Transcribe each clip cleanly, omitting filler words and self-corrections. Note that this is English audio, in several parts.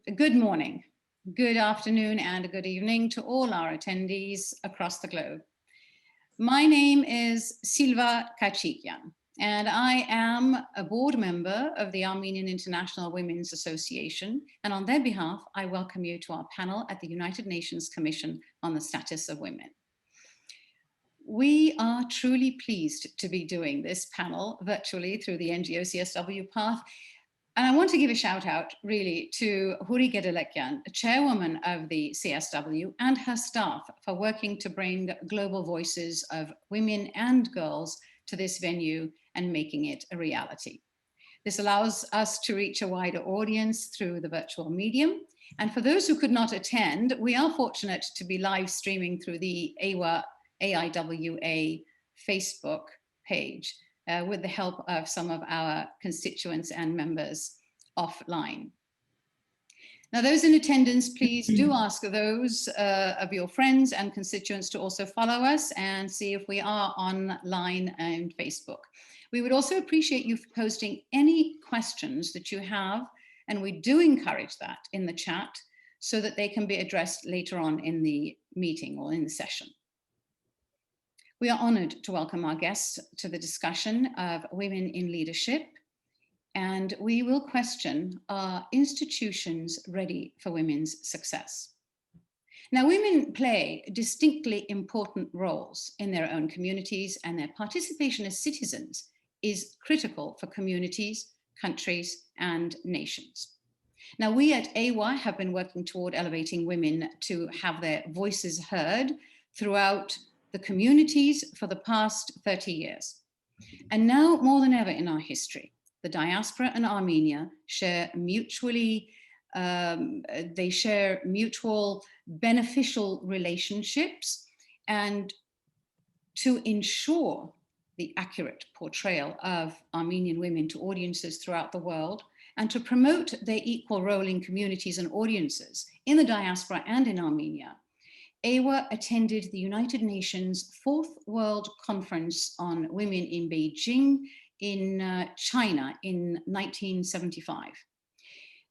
Good morning, good afternoon, and good evening to all our attendees across the globe. My name is Silva Kachikian, and I am a board member of the Armenian International Women's Association, and on their behalf, I welcome you to our panel at the United Nations Commission on the Status of Women. We are truly pleased to be doing this panel virtually through the NGO CSW path. And I want to give a shout out really to Huri Gedelekian, chairwoman of the CSW, and her staff for working to bring global voices of women and girls to this venue and making it a reality. This allows us to reach a wider audience through the virtual medium. And for those who could not attend, we are fortunate to be live streaming through the AIWA Facebook page, with the help of some of our constituents and members offline. Now, those in attendance, please do ask those of your friends and constituents to also follow us and see if we are online on Facebook. We would also appreciate you posting any questions that you have, and we do encourage that in the chat so that they can be addressed later on in the meeting or in the session. We are honored to welcome our guests to the discussion of women in leadership, and we will question, are institutions ready for women's success? Now, women play distinctly important roles in their own communities, and their participation as citizens is critical for communities, countries, and nations. Now, we at AIWA have been working toward elevating women to have their voices heard throughout the communities for the past 30 years. And now more than ever in our history, the diaspora and Armenia share mutual beneficial relationships, and to ensure the accurate portrayal of Armenian women to audiences throughout the world, and to promote their equal role in communities and audiences in the diaspora and in Armenia, AIWA attended the United Nations 4th World Conference on Women in Beijing in China in 1975.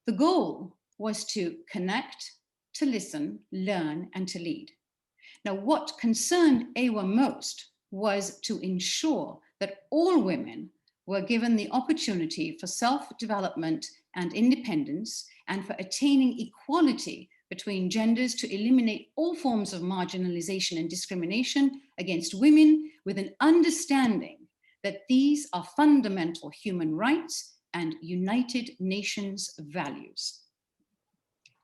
The goal was to connect, to listen, learn, and to lead. Now, what concerned AIWA most was to ensure that all women were given the opportunity for self-development and independence, and for attaining equality between genders, to eliminate all forms of marginalization and discrimination against women, with an understanding that these are fundamental human rights and United Nations values.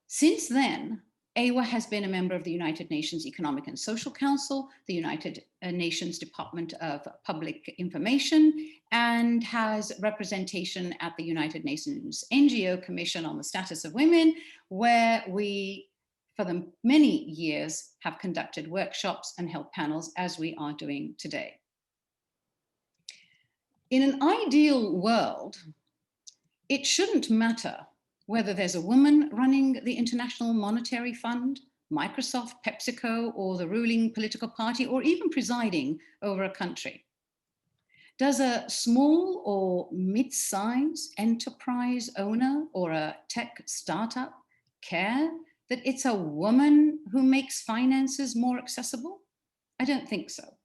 Since then, AIWA has been a member of the United Nations Economic and Social Council, the United Nations Department of Public Information, and has representation at the United Nations NGO Commission on the Status of Women, where we, for the many years, have conducted workshops and held panels, as we are doing today. In an ideal world, it shouldn't matter whether there's a woman running the International Monetary Fund, Microsoft, PepsiCo, or the ruling political party, or even presiding over a country. Does a small or mid-size enterprise owner or a tech startup care that it's a woman who makes finances more accessible? I don't think so.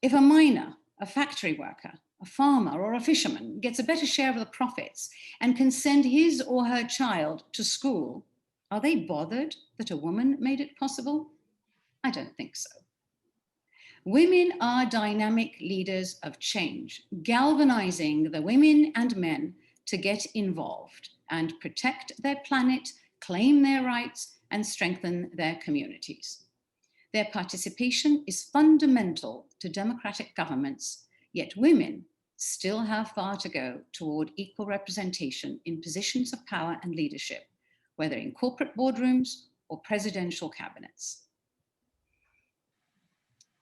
If a miner, a factory worker, a farmer, or a fisherman gets a better share of the profits and can send his or her child to school, are they bothered that a woman made it possible? I don't think so. Women are dynamic leaders of change, galvanizing the women and men to get involved and protect their planet, claim their rights, and strengthen their communities. Their participation is fundamental to democratic governments, yet women still have far to go toward equal representation in positions of power and leadership, whether in corporate boardrooms or presidential cabinets.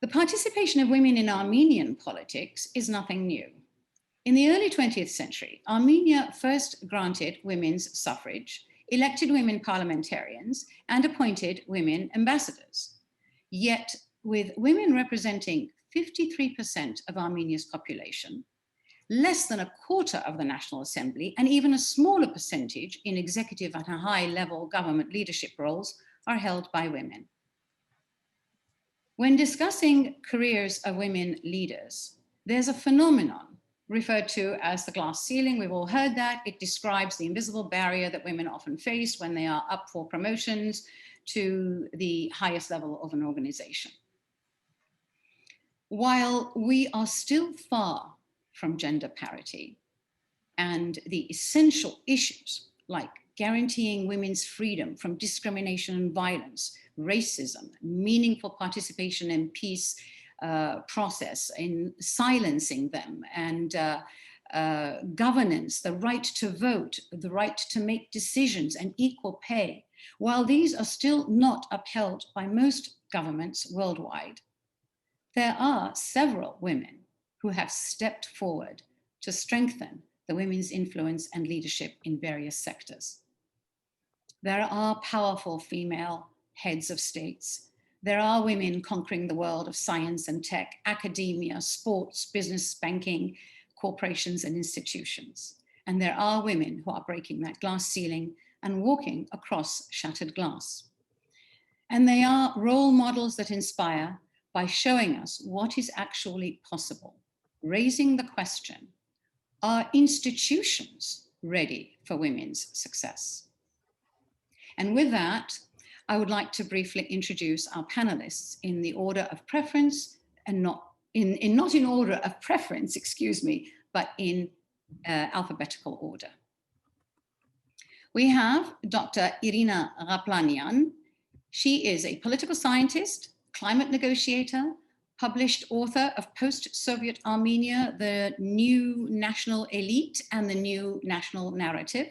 The participation of women in Armenian politics is nothing new. In the early 20th century, Armenia first granted women's suffrage, elected women parliamentarians, and appointed women ambassadors. Yet, with women representing 53% of Armenia's population, less than a quarter of the National Assembly, and even a smaller percentage in executive and high-level government leadership roles are held by women. When discussing careers of women leaders, there's a phenomenon referred to as the glass ceiling. We've all heard that. It describes the invisible barrier that women often face when they are up for promotions to the highest level of an organization. While we are still far from gender parity, and the essential issues like guaranteeing women's freedom from discrimination and violence, racism, meaningful participation in peace process, in silencing them, and governance, the right to vote, the right to make decisions, and equal pay, while these are still not upheld by most governments worldwide, there are several women who have stepped forward to strengthen the women's influence and leadership in various sectors. There are powerful female heads of states. There are women conquering the world of science and tech, academia, sports, business, banking, corporations, and institutions. And there are women who are breaking that glass ceiling and walking across shattered glass. And they are role models that inspire by showing us what is actually possible, raising the question, are institutions ready for women's success? And with that, I would like to briefly introduce our panelists in the order of preference, and not in order of preference, excuse me, but in alphabetical order. We have Dr. Irina Raplanian. She is a political scientist, climate negotiator, published author of Post-Soviet Armenia, The New National Elite and the New National Narrative.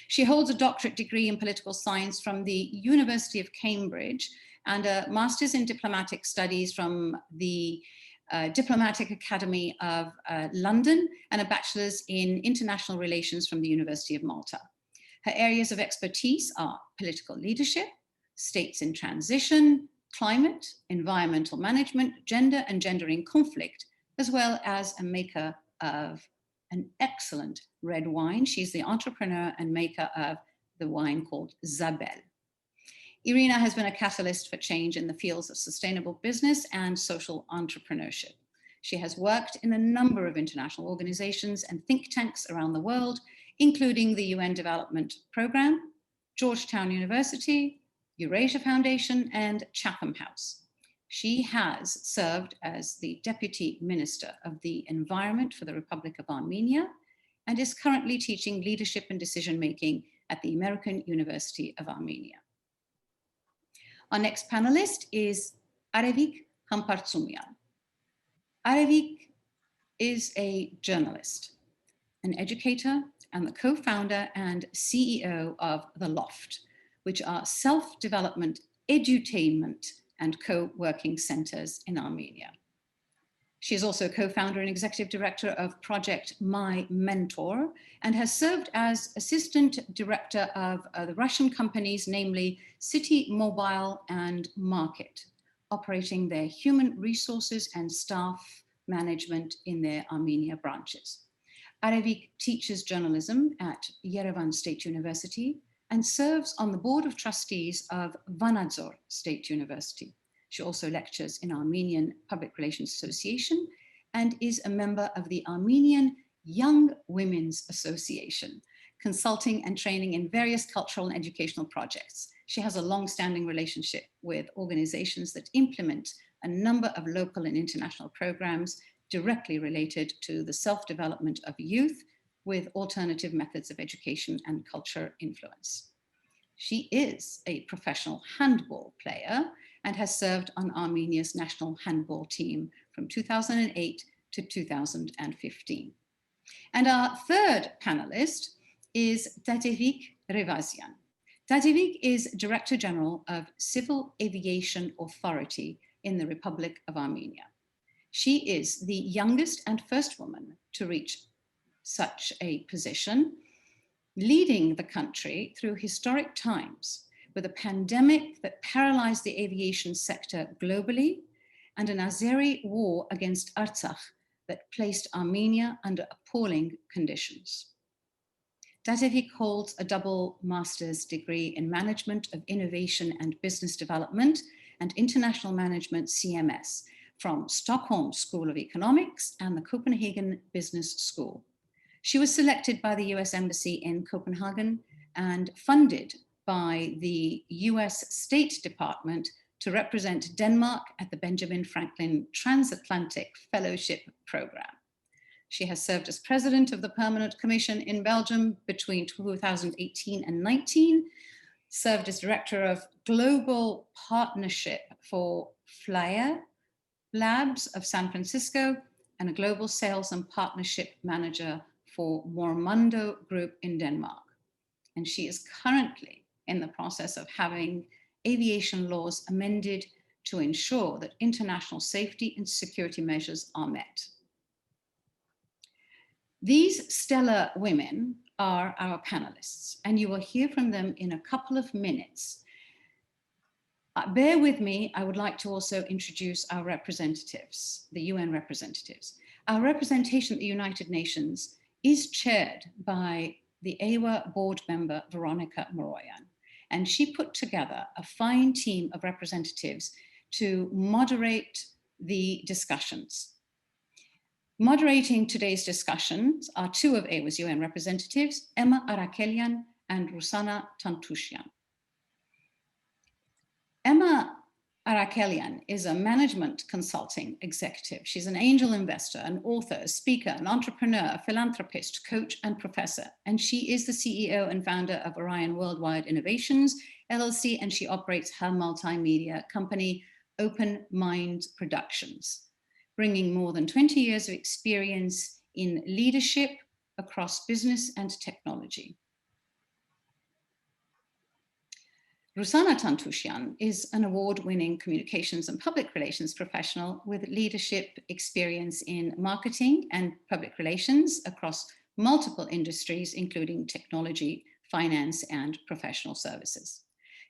She holds a doctorate degree in political science from the University of Cambridge and a master's in diplomatic studies from the Diplomatic Academy of London and a bachelor's in international relations from the University of Malta. Her areas of expertise are political leadership, states in transition, climate, environmental management, gender and gender in conflict, as well as a maker of an excellent red wine. She's the entrepreneur and maker of the wine called Zabel. Irina has been a catalyst for change in the fields of sustainable business and social entrepreneurship. She has worked in a number of international organizations and think tanks around the world, including the UN Development Programme, Georgetown University, Eurasia Foundation, and Chatham House. She has served as the Deputy Minister of the Environment for the Republic of Armenia and is currently teaching leadership and decision-making at the American University of Armenia. Our next panelist is Arevik Hampartsumian. Arevik is a journalist, an educator, and the co-founder and CEO of The Loft, which are self-development, edutainment, and co-working centers in Armenia. She is also co-founder and executive director of Project My Mentor and has served as assistant director of the Russian companies, namely City Mobile and Market, operating their human resources and staff management in their Armenia branches. Arevik teaches journalism at Yerevan State University and serves on the board of trustees of Vanadzor State University. She also lectures in Armenian Public Relations Association and is a member of the Armenian Young Women's Association, consulting and training in various cultural and educational projects. She has a long-standing relationship with organizations that implement a number of local and international programs directly related to the self-development of youth with alternative methods of education and culture influence. She is a professional handball player and has served on Armenia's national handball team from 2008 to 2015. And our third panelist is Tadevik Revasian. Tadevik is Director General of Civil Aviation Authority in the Republic of Armenia. She is the youngest and first woman to reach such a position, leading the country through historic times with a pandemic that paralyzed the aviation sector globally and an Azeri war against Artsakh that placed Armenia under appalling conditions. Datevik holds a double master's degree in Management of Innovation and Business Development and International Management CMS from Stockholm School of Economics and the Copenhagen Business School. She was selected by the US Embassy in Copenhagen and funded by the US State Department to represent Denmark at the Benjamin Franklin Transatlantic Fellowship Program. She has served as president of the Permanent Commission in Belgium between 2018 and 19, served as director of Global Partnership for Flyer Labs of San Francisco, and a global sales and partnership manager for Mormundo Group in Denmark. And she is currently in the process of having aviation laws amended to ensure that international safety and security measures are met. These stellar women are our panelists, and you will hear from them in a couple of minutes. Bear with me, I would like to also introduce our representatives, the UN representatives. Our representation at the United Nations is chaired by the AIWA board member, Veronica Moroyan, and she put together a fine team of representatives to moderate the discussions. Moderating today's discussions are two of AIWA's UN representatives, Emma Arakelian and Rusana Tantushian. Emma Arakelian is a management consulting executive. She's an angel investor, an author, a speaker, an entrepreneur, a philanthropist, coach, and professor. And she is the CEO and founder of Orion Worldwide Innovations, LLC, and she operates her multimedia company, Open Mind Productions, bringing more than 20 years of experience in leadership across business and technology. Rusana Tantushian is an award-winning communications and public relations professional with leadership experience in marketing and public relations across multiple industries, including technology, finance, and professional services.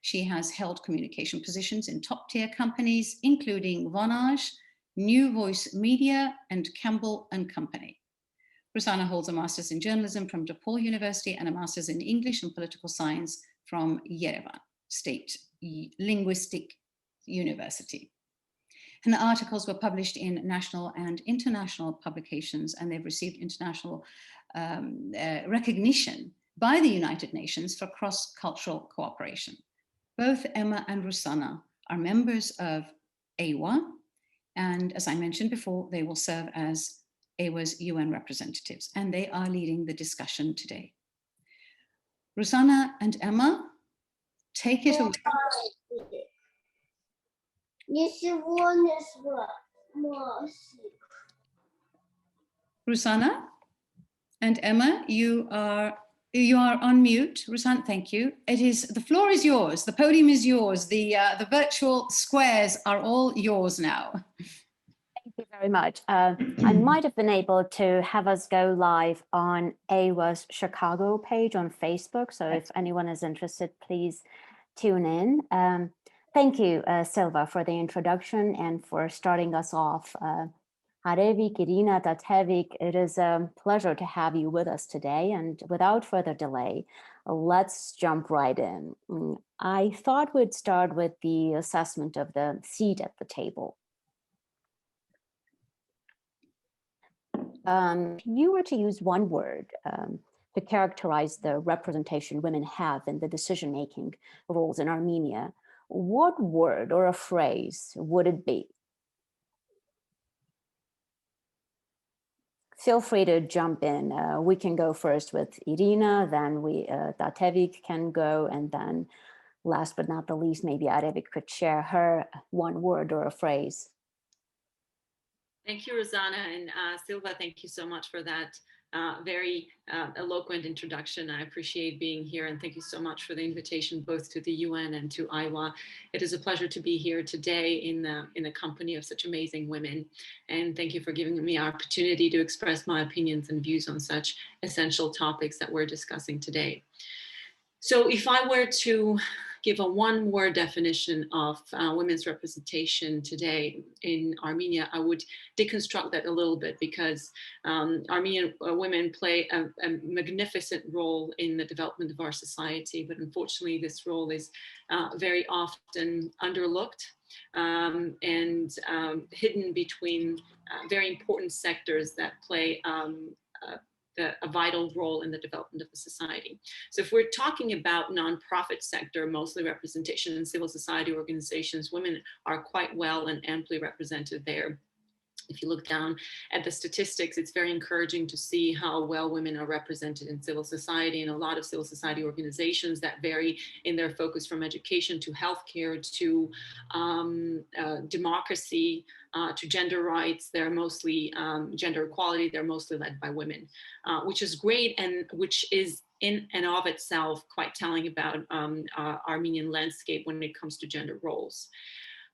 She has held communication positions in top-tier companies, including Vonage, New Voice Media, and Campbell and Company. Rusana holds a master's in journalism from DePaul University and a master's in English and political science from Yerevan State Linguistic University. Her articles were published in national and international publications, and they've received international recognition by the United Nations for cross-cultural cooperation. Both Emma and Rusana are members of AIWA, and as I mentioned before, they will serve as AIWA's UN representatives, and they are leading the discussion today. Rusana and Emma, take it away. Rusana and Emma, you are on mute. Rusana, thank you. The floor is yours. The podium is yours. The virtual squares are all yours now. Thank you very much. I might have been able to have us go live on AIWA's Chicago page on Facebook. So if anyone is interested, please tune in. Thank you, Silva, for the introduction and for starting us off. Harevik, Irina, Datevik, it is a pleasure to have you with us today. And without further delay, let's jump right in. I thought we'd start with the assessment of the seat at the table. If you were to use one word to characterize the representation women have in the decision-making roles in Armenia, what word or a phrase would it be? Feel free to jump in. We can go first with Irina, then Datevik can go, and then last but not the least, maybe Arevik could share her one word or a phrase. Thank you, Rosanna, and Silva, thank you so much for that very eloquent introduction. I appreciate being here, and thank you so much for the invitation both to the UN and to AIWA. It is a pleasure to be here today in the company of such amazing women, and thank you for giving me the opportunity to express my opinions and views on such essential topics that we're discussing today. So if I were to give a one-word definition of women's representation today in Armenia, I would deconstruct that a little bit, because Armenian women play a magnificent role in the development of our society, but unfortunately this role is very often underlooked and hidden between very important sectors that play a vital role in the development of the society. So if we're talking about nonprofit sector, mostly representation in civil society organizations, women are quite well and amply represented there. If you look down at the statistics, it's very encouraging to see how well women are represented in civil society, and a lot of civil society organizations that vary in their focus from education to healthcare to democracy to gender rights. They're mostly gender equality. They're mostly led by women, which is great, and which is in and of itself quite telling about Armenian landscape when it comes to gender roles.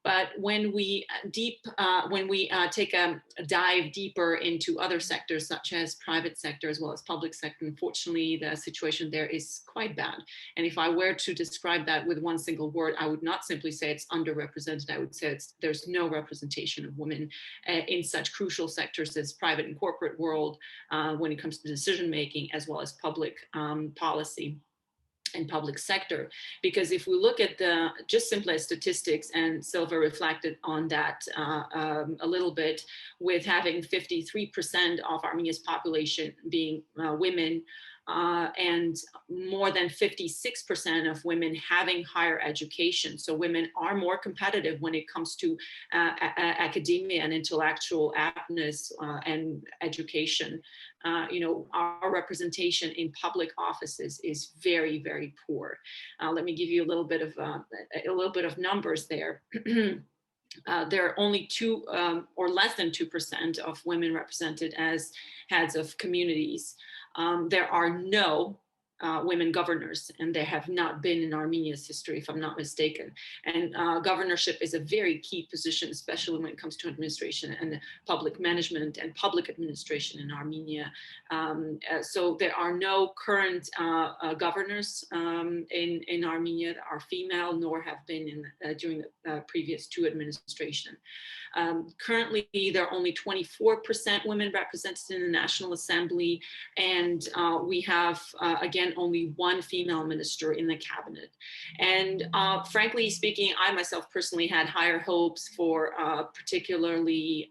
But when we take a dive deeper into other sectors, such as private sector as well as public sector, unfortunately, the situation there is quite bad. And if I were to describe that with one single word, I would not simply say it's underrepresented. I would say there's no representation of women in such crucial sectors as private and corporate world when it comes to decision making, as well as public policy and public sector. Because if we look at the just simply as statistics, and Silva reflected on that a little bit, with having 53% of Armenia's population being women, and more than 56% of women having higher education. So women are more competitive when it comes to academia and intellectual aptness and education. Our representation in public offices is very, very poor. Let me give you a little bit of numbers there. There are only 2 or less than 2% of women represented as heads of communities. There are no women governors, and there have not been in Armenia's history, if I'm not mistaken. And governorship is a very key position, especially when it comes to administration and public management and public administration in Armenia. So there are no current governors in Armenia that are female, nor have been during the previous 2 administrations. Currently, there are only 24% women represented in the National Assembly, and we have, again, only 1 female minister in the cabinet. And frankly speaking, I myself personally had higher hopes for particularly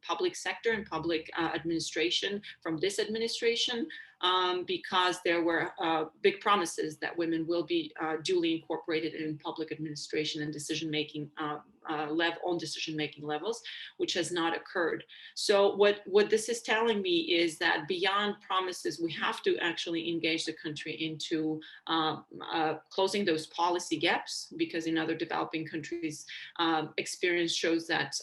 public sector and public administration from this administration, because there were big promises that women will be duly incorporated in public administration and decision-making on decision-making levels, which has not occurred. So what this is telling me is that beyond promises, we have to actually engage the country into closing those policy gaps, because in other developing countries, experience shows that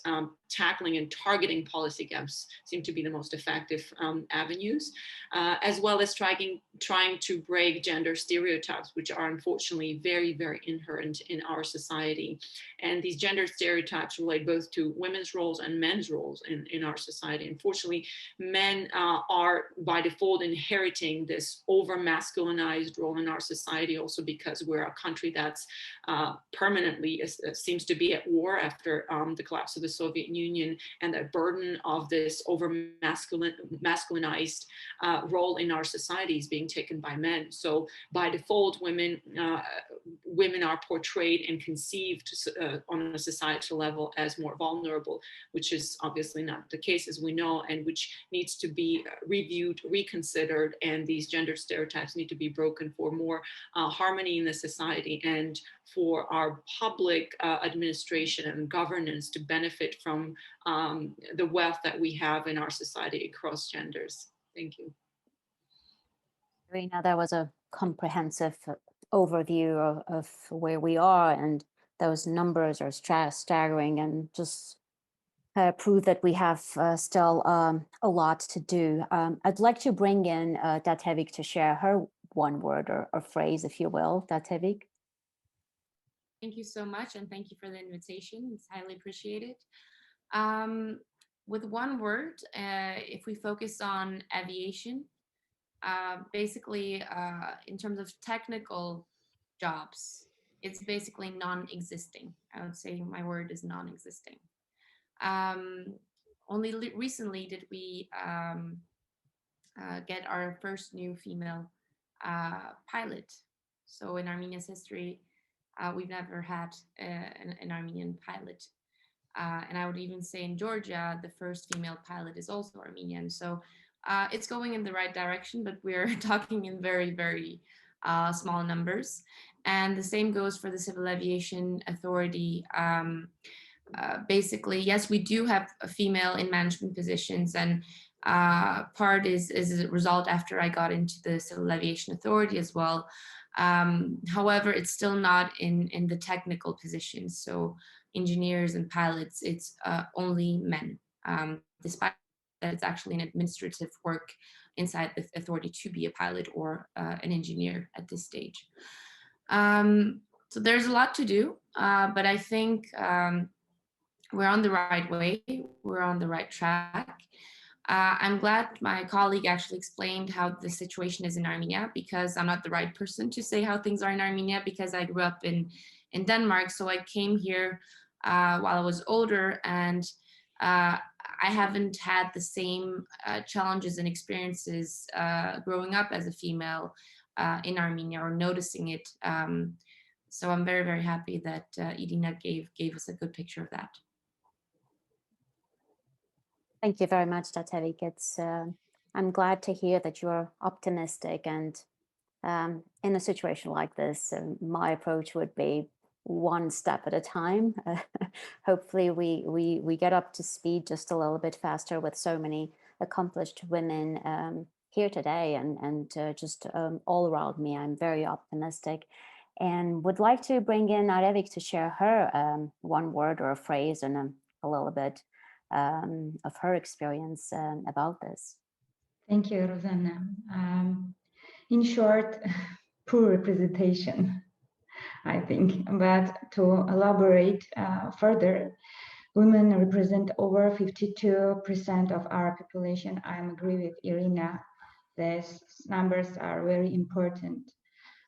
tackling and targeting policy gaps seem to be the most effective avenues, as well as trying to break gender stereotypes, which are unfortunately very, very inherent in our society. And these gender stereotypes relate both to women's roles and men's roles in our society. Unfortunately, men are by default inheriting this over-masculinized role in our society, also because we're a country that's permanently seems to be at war after the collapse of the Soviet Union, and the burden of this over-masculinized role in our society is being taken by men. So by default, women are portrayed and conceived on a societal level as more vulnerable, which is obviously not the case, as we know, and which needs to be reviewed, reconsidered, and these gender stereotypes need to be broken for more harmony in the society, and for our public administration and governance to benefit from the wealth that we have in our society across genders. Thank you. Irina, that was a comprehensive overview of where we are, and those numbers are staggering and just prove that we have still a lot to do. I'd like to bring in Datevik to share her one word or phrase, if you will. Datevik. Thank you so much, and thank you for the invitation. It's highly appreciated. With one word, if we focus on aviation, basically in terms of technical jobs, it's basically non-existing. I would say my word is non-existing. Only recently did we get our first new female pilot. So in Armenia's history, we've never had an Armenian pilot. And I would even say in Georgia, the first female pilot is also Armenian. So it's going in the right direction, but we're talking in very, very small numbers. And the same goes for the Civil Aviation Authority. Basically, yes, we do have a female in management positions, and part is a result after I got into the Civil Aviation Authority as well. However, it's still not in the technical positions. So engineers and pilots, it's only men, despite that it's actually an administrative work inside the authority to be a pilot or an engineer at this stage. So there's a lot to do, but I think we're on the right way, we're on the right track. I'm glad my colleague actually explained how the situation is in Armenia, because I'm not the right person to say how things are in Armenia, because I grew up in Denmark. So I came here while I was older, and I haven't had the same challenges and experiences growing up as a female in Armenia, or noticing it. So I'm very, very happy that Irina gave us a good picture of that. Thank you very much, Tatevik. I'm glad to hear that you're optimistic, and in a situation like this, my approach would be one step at a time. Hopefully we get up to speed just a little bit faster with so many accomplished women here today, and just all around me. I'm very optimistic, and would like to bring in Arevik to share her one word or a phrase and a little bit of her experience about this. Thank you, Rosanna. In short, poor representation, I think. But to elaborate further, women represent over 52% of our population. I agree with Irina. These numbers are very important,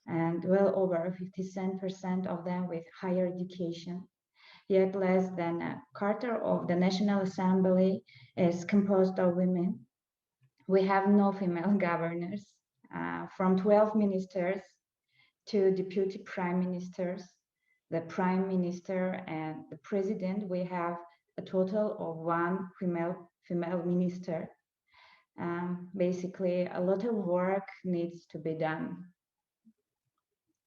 and well over 57% of them with higher education. Yet less than a quarter of the National Assembly is composed of women. We have no female governors, from 12 ministers to deputy prime ministers, the prime minister and the president. We have a total of one female minister. Basically, a lot of work needs to be done.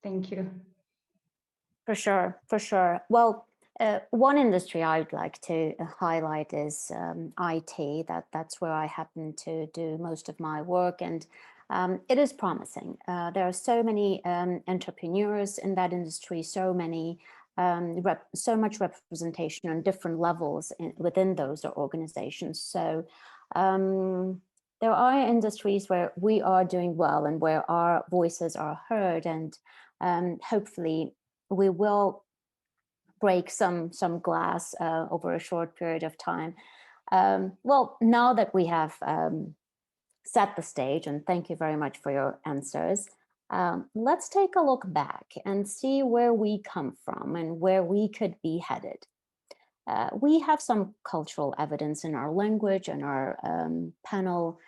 Thank you. For sure, for sure. Well, one industry I would like to highlight is IT. That's where I happen to do most of my work, and it is promising. There are so many entrepreneurs in that industry, so much representation on different levels within those organizations. So there are industries where we are doing well and where our voices are heard, and hopefully we will break some glass over a short period of time. Well, now that we have set the stage, and thank you very much for your answers, let's take a look back and see where we come from and where we could be headed. We have some cultural evidence in our language, and our panel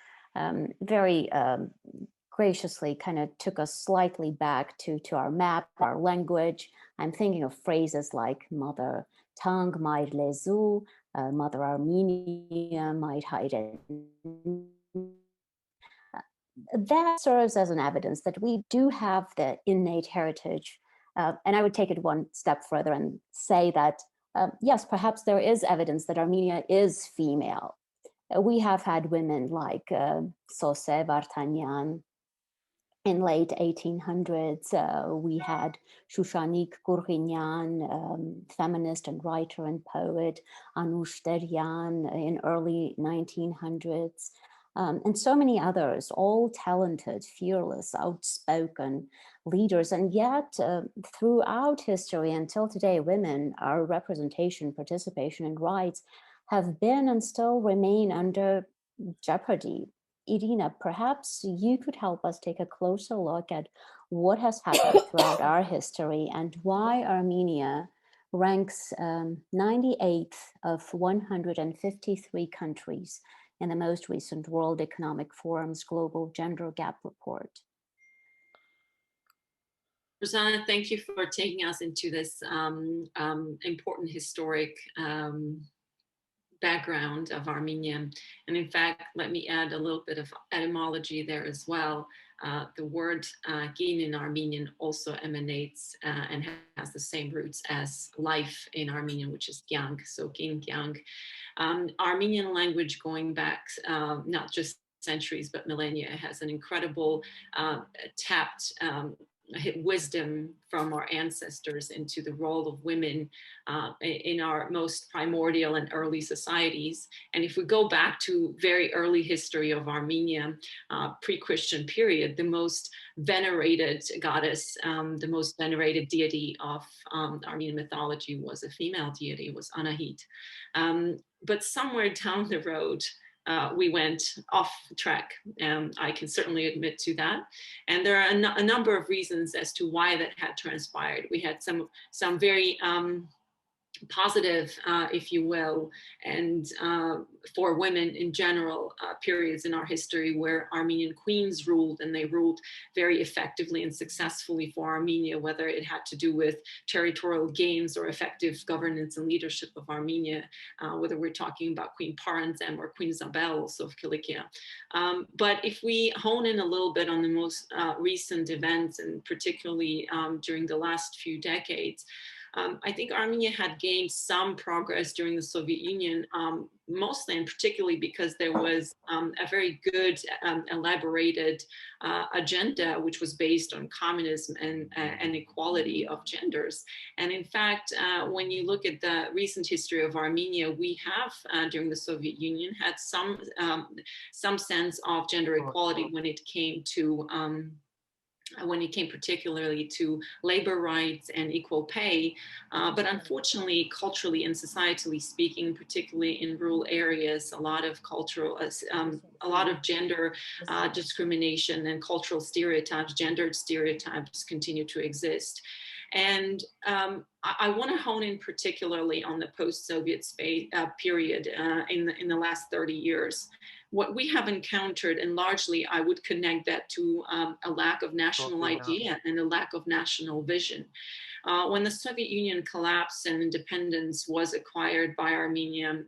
very graciously kind of took us slightly back to our map, our language. I'm thinking of phrases like mother tongue, Mair Lezu, mother Armenia, Mair Hayren. That serves as an evidence that we do have the innate heritage. And I would take it one step further and say that, yes, perhaps there is evidence that Armenia is female. We have had women like Sose Vartanyan. In late 1800s, we had Shushanik Gurghinyan, feminist and writer and poet, Anush Deryan in early 1900s, and so many others, all talented, fearless, outspoken leaders. And yet, throughout history until today, women, our representation, participation, and rights have been and still remain under jeopardy. Irina, perhaps you could help us take a closer look at what has happened throughout our history and why Armenia ranks 98th of 153 countries in the most recent World Economic Forum's Global Gender Gap Report. Rosanna, thank you for taking us into this important historic background of Armenia. And in fact, let me add a little bit of etymology there as well. The word gin in Armenian also emanates and has the same roots as life in Armenian, which is gyang, so gin, gyang. Armenian language going back not just centuries, but millennia, has an incredible tapped wisdom from our ancestors into the role of women in our most primordial and early societies. And if we go back to very early history of Armenia, pre-Christian period, the most venerated goddess, the most venerated deity of Armenian mythology was a female deity, was Anahit. But somewhere down the road, we went off track. I can certainly admit to that. And there are a number of reasons as to why that had transpired. We had some very positive, if you will, and for women in general, periods in our history where Armenian queens ruled, and they ruled very effectively and successfully for Armenia, whether it had to do with territorial gains or effective governance and leadership of Armenia, whether we're talking about Queen Paranzem or Queen Zabel, also of Kilikia. But if we hone in a little bit on the most recent events, and particularly during the last few decades, I think Armenia had gained some progress during the Soviet Union, mostly and particularly because there was a very good elaborated agenda, which was based on communism and equality of genders. And in fact, when you look at the recent history of Armenia, we have during the Soviet Union had some sense of gender equality when it came to particularly to labor rights and equal pay. But unfortunately, culturally and societally speaking, particularly in rural areas, a lot of gender discrimination and cultural stereotypes, gendered stereotypes continue to exist. And I want to hone in particularly on the post-Soviet period in the last 30 years. What we have encountered, and largely I would connect that to a lack of national idea and a lack of national vision. When the Soviet Union collapsed and independence was acquired by Armenia,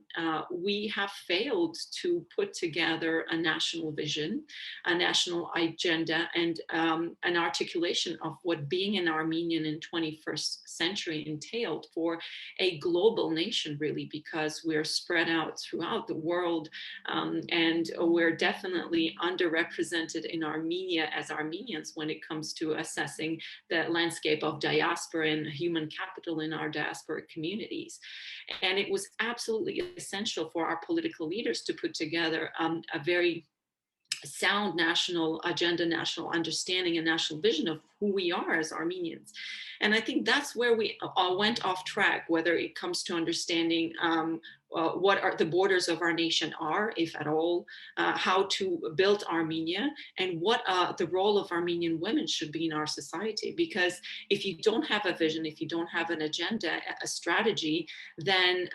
we have failed to put together a national vision, a national agenda, and an articulation of what being an Armenian in 21st century entailed for a global nation, really, because we're spread out throughout the world, and we're definitely underrepresented in Armenia as Armenians when it comes to assessing the landscape of diaspora and human capital in our diasporic communities. And it was absolutely essential for our political leaders to put together a very sound national agenda, national understanding, and national vision of who we are as Armenians. And I think that's where we went off track, whether it comes to understanding what are the borders of our nation are, if at all, how to build Armenia, and what the role of Armenian women should be in our society. Because if you don't have a vision, if you don't have an agenda, a strategy, then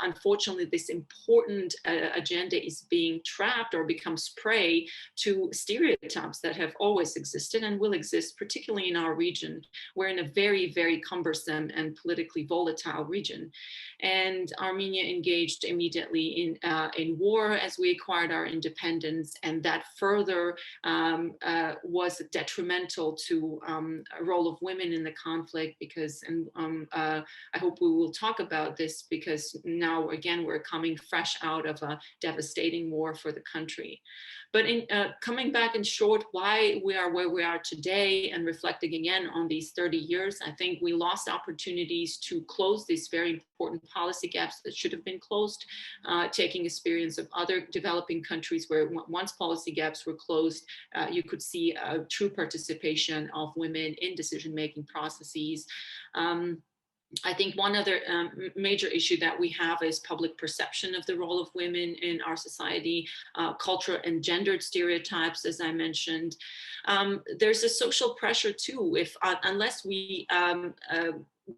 unfortunately this important agenda is being trapped or becomes prey to stereotypes that have always existed and will exist, particularly in our region. We're in a very, very cumbersome and politically volatile region. And Armenia engaged immediately in war as we acquired our independence, and that further was detrimental to a role of women in the conflict, because, and I hope we will talk about this, because now again we're coming fresh out of a devastating war for the country. But in coming back in short, why we are where we are today, and reflecting again on these 30 years, I think we lost opportunities to close these very important policy gaps that should have been closed, taking experience of other developing countries where once policy gaps were closed, you could see a true participation of women in decision-making processes. I think one other major issue that we have is public perception of the role of women in our society, cultural and gendered stereotypes, as I mentioned. There's a social pressure too. If unless we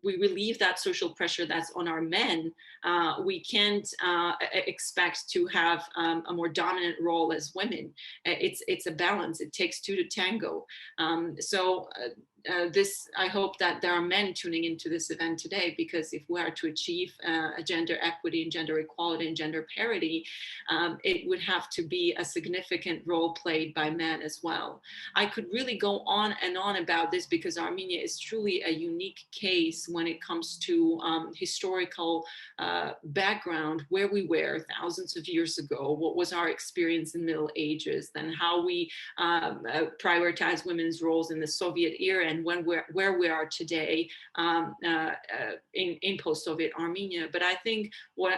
relieve that social pressure that's on our men, we can't expect to have a more dominant role as women. It's a balance. It takes two to tango. I hope that there are men tuning into this event today, because if we are to achieve gender equity and gender equality and gender parity, it would have to be a significant role played by men as well. I could really go on and on about this, because Armenia is truly a unique case when it comes to historical background, where we were thousands of years ago, what was our experience in Middle Ages, then how we prioritize women's roles in the Soviet era, and where we are today in post-Soviet Armenia. But I think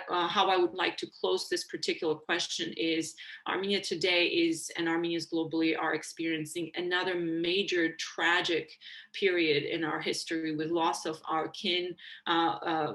how I would like to close this particular question is, Armenia today is, and Armenians globally are experiencing another major tragic period in our history, with loss of our kin,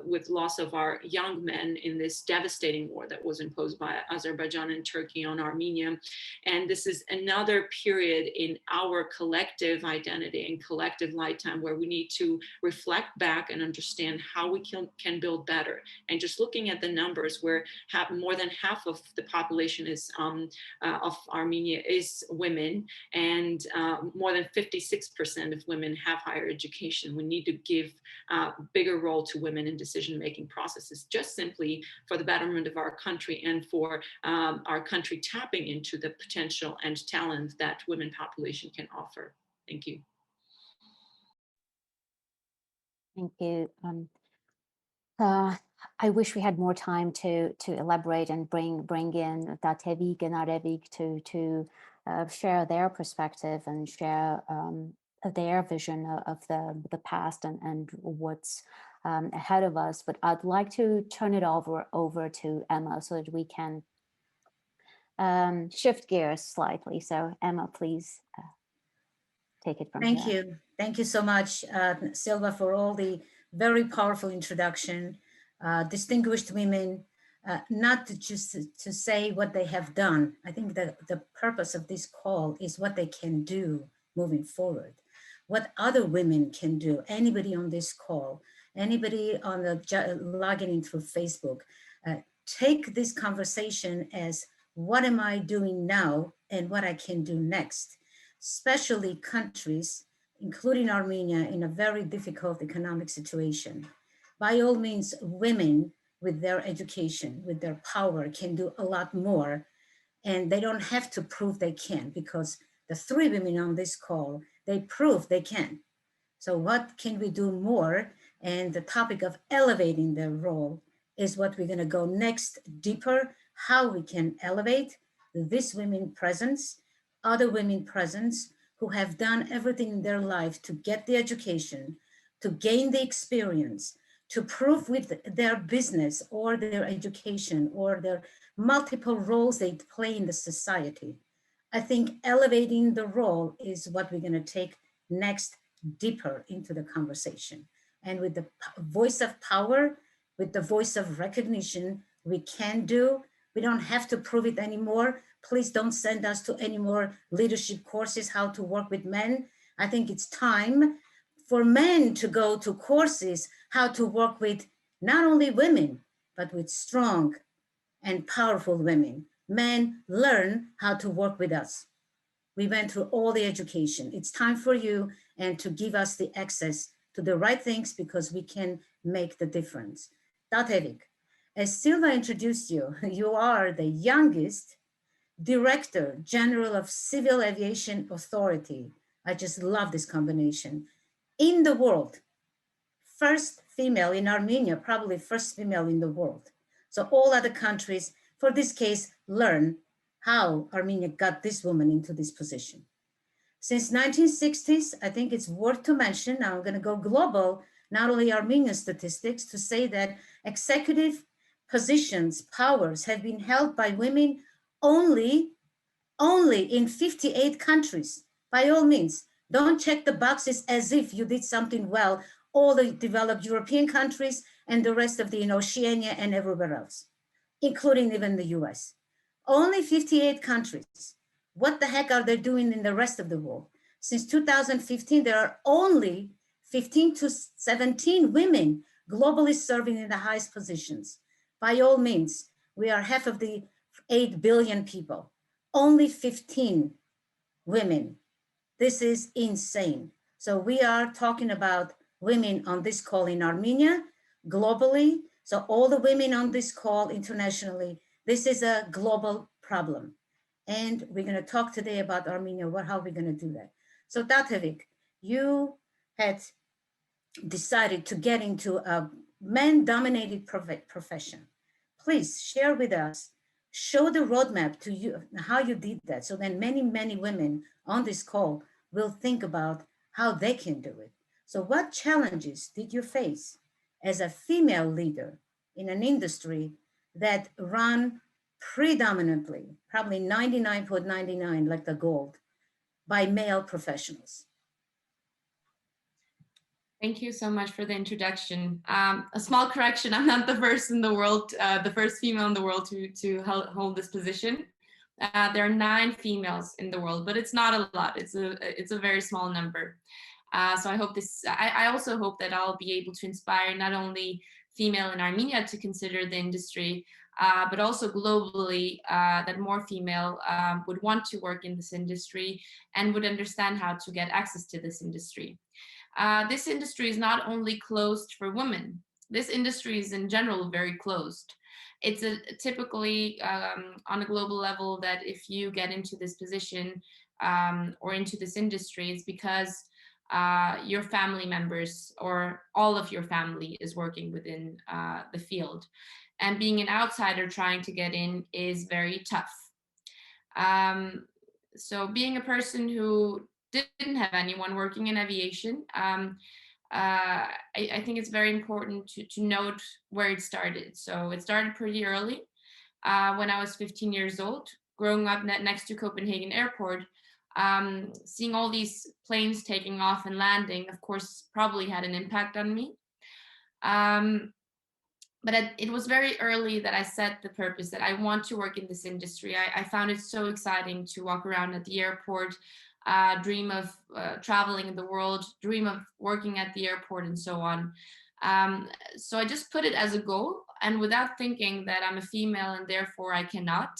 with loss of our young men in this devastating war that was imposed by Azerbaijan and Turkey on Armenia. And this is another period in our collective identity and collective lifetime where we need to reflect back and understand how we can build better. And just looking at the numbers, where more than half of the population is of Armenia is women, and more than 56% of women have higher education. We need to give a bigger role to women in decision-making processes, just simply for the betterment of our country and for our country tapping into the potential and talent that women population can offer. Thank you. Thank you. I wish we had more time to elaborate and bring in Datevik and Arevik to share their perspective and share their vision of the past and what's ahead of us. But I'd like to turn it over to Emma so that we can shift gears slightly. So Emma, please take it from here. Thank you. Thank you so much, Silva, for all the very powerful introduction. Distinguished women, not just to say what they have done. I think that the purpose of this call is what they can do moving forward. What other women can do, anybody on this call, anybody on the logging in through Facebook, take this conversation as what am I doing now and what I can do next, especially countries, including Armenia, in a very difficult economic situation. By all means, women with their education, with their power, can do a lot more, and they don't have to prove they can, because the three women on this call, they prove they can. So what can we do more? And the topic of elevating their role is what we're gonna go next, deeper, how we can elevate this women presence, other women presence, who have done everything in their life to get the education, to gain the experience, to prove with their business or their education or their multiple roles they play in the society. I think elevating the role is what we're gonna take next, deeper into the conversation. And with the voice of power, with the voice of recognition, we can do. We don't have to prove it anymore. Please don't send us to any more leadership courses, how to work with men. I think it's time for men to go to courses, how to work with not only women, but with strong and powerful women. Men learn how to work with us. We went through all the education. It's time for you and to give us the access to the right things, because we can make the difference. Datevik, as Silva introduced you, you are the youngest Director General of Civil Aviation Authority. I just love this combination. In the world, first female in Armenia, probably first female in the world. So all other countries, for this case, learn how Armenia got this woman into this position. Since 1960s, I think it's worth to mention, now I'm gonna go global, not only Armenian statistics, to say that executive positions, powers have been held by women only in 58 countries. By all means, don't check the boxes as if you did something well. all the developed European countries and the rest of the Oceania and everywhere else, including even the US. Only 58 countries. What the heck are they doing in the rest of the world? Since 2015, there are only 15 to 17 women globally serving in the highest positions. By all means, we are half of the 8 billion people. Only 15 women. This is insane. So we are talking about women on this call in Armenia, globally. So all the women on this call internationally, this is a global problem. And we're going to talk today about Armenia, how we're going to do that. So Tatevik, you had decided to get into a man-dominated profession. Please share with us, show the roadmap to you, how you did that, so then many, many women on this call will think about how they can do it. So what challenges did you face as a female leader in an industry that run predominantly, probably 99.99 like the gold, by male professionals? Thank you so much for the introduction. A small correction, I'm not the first in the world, the first female in the world to hold this position. There are 9 females in the world, but it's not a lot. It's a very small number. So I hope I also hope that I'll be able to inspire not only female in Armenia to consider the industry, but also globally, that more female would want to work in this industry and would understand how to get access to this industry. This industry is not only closed for women. This industry is in general very closed. It's typically on a global level that if you get into this position or into this industry, it's because your family members or all of your family is working within the field. And being an outsider trying to get in is very tough. So being a person who didn't have anyone working in aviation, I think it's very important to note where it started. So it started pretty early when I was 15 years old, growing up next to Copenhagen Airport. Seeing all these planes taking off and landing, of course, probably had an impact on me. But it was very early that I set the purpose that I want to work in this industry. I found it so exciting to walk around at the airport, dream of traveling in the world, dream of working at the airport and so on. So I just put it as a goal, and without thinking that I'm a female and therefore I cannot.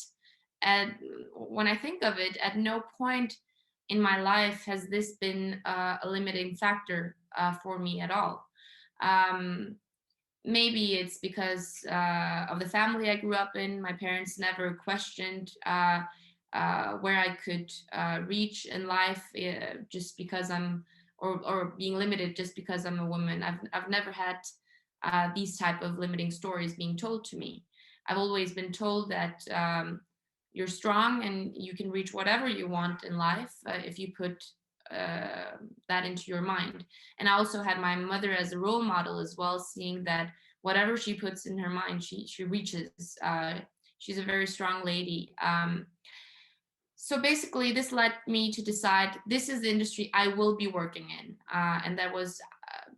And when I think of it, at no point in my life has this been a limiting factor for me at all. Maybe it's because of the family I grew up in. My parents never questioned where I could reach in life just because I'm, or being limited just because I'm a woman. I've never had these type of limiting stories being told to me. I've always been told that you're strong and you can reach whatever you want in life if you put that into your mind. And I also had my mother as a role model as well, seeing that whatever she puts in her mind, she reaches. She's a very strong lady. So basically this led me to decide this is the industry I will be working in. And there was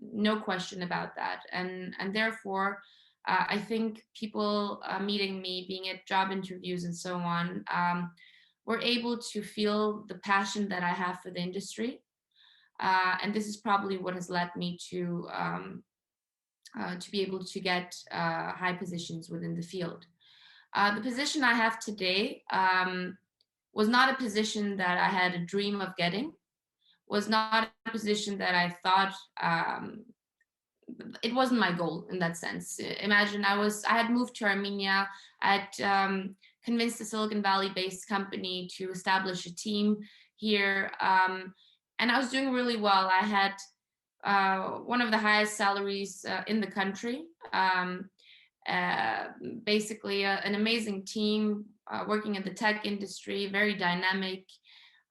no question about that. And therefore, I think people meeting me, being at job interviews and so on, were able to feel the passion that I have for the industry. And this is probably what has led me to be able to get high positions within the field. The position I have today was not a position that I had a dream of getting, was not a position that I thought, it wasn't my goal in that sense. Imagine I had moved to Armenia, I had convinced a Silicon Valley based company to establish a team here. And I was doing really well. I had one of the highest salaries in the country. Basically an amazing team working in the tech industry, very dynamic.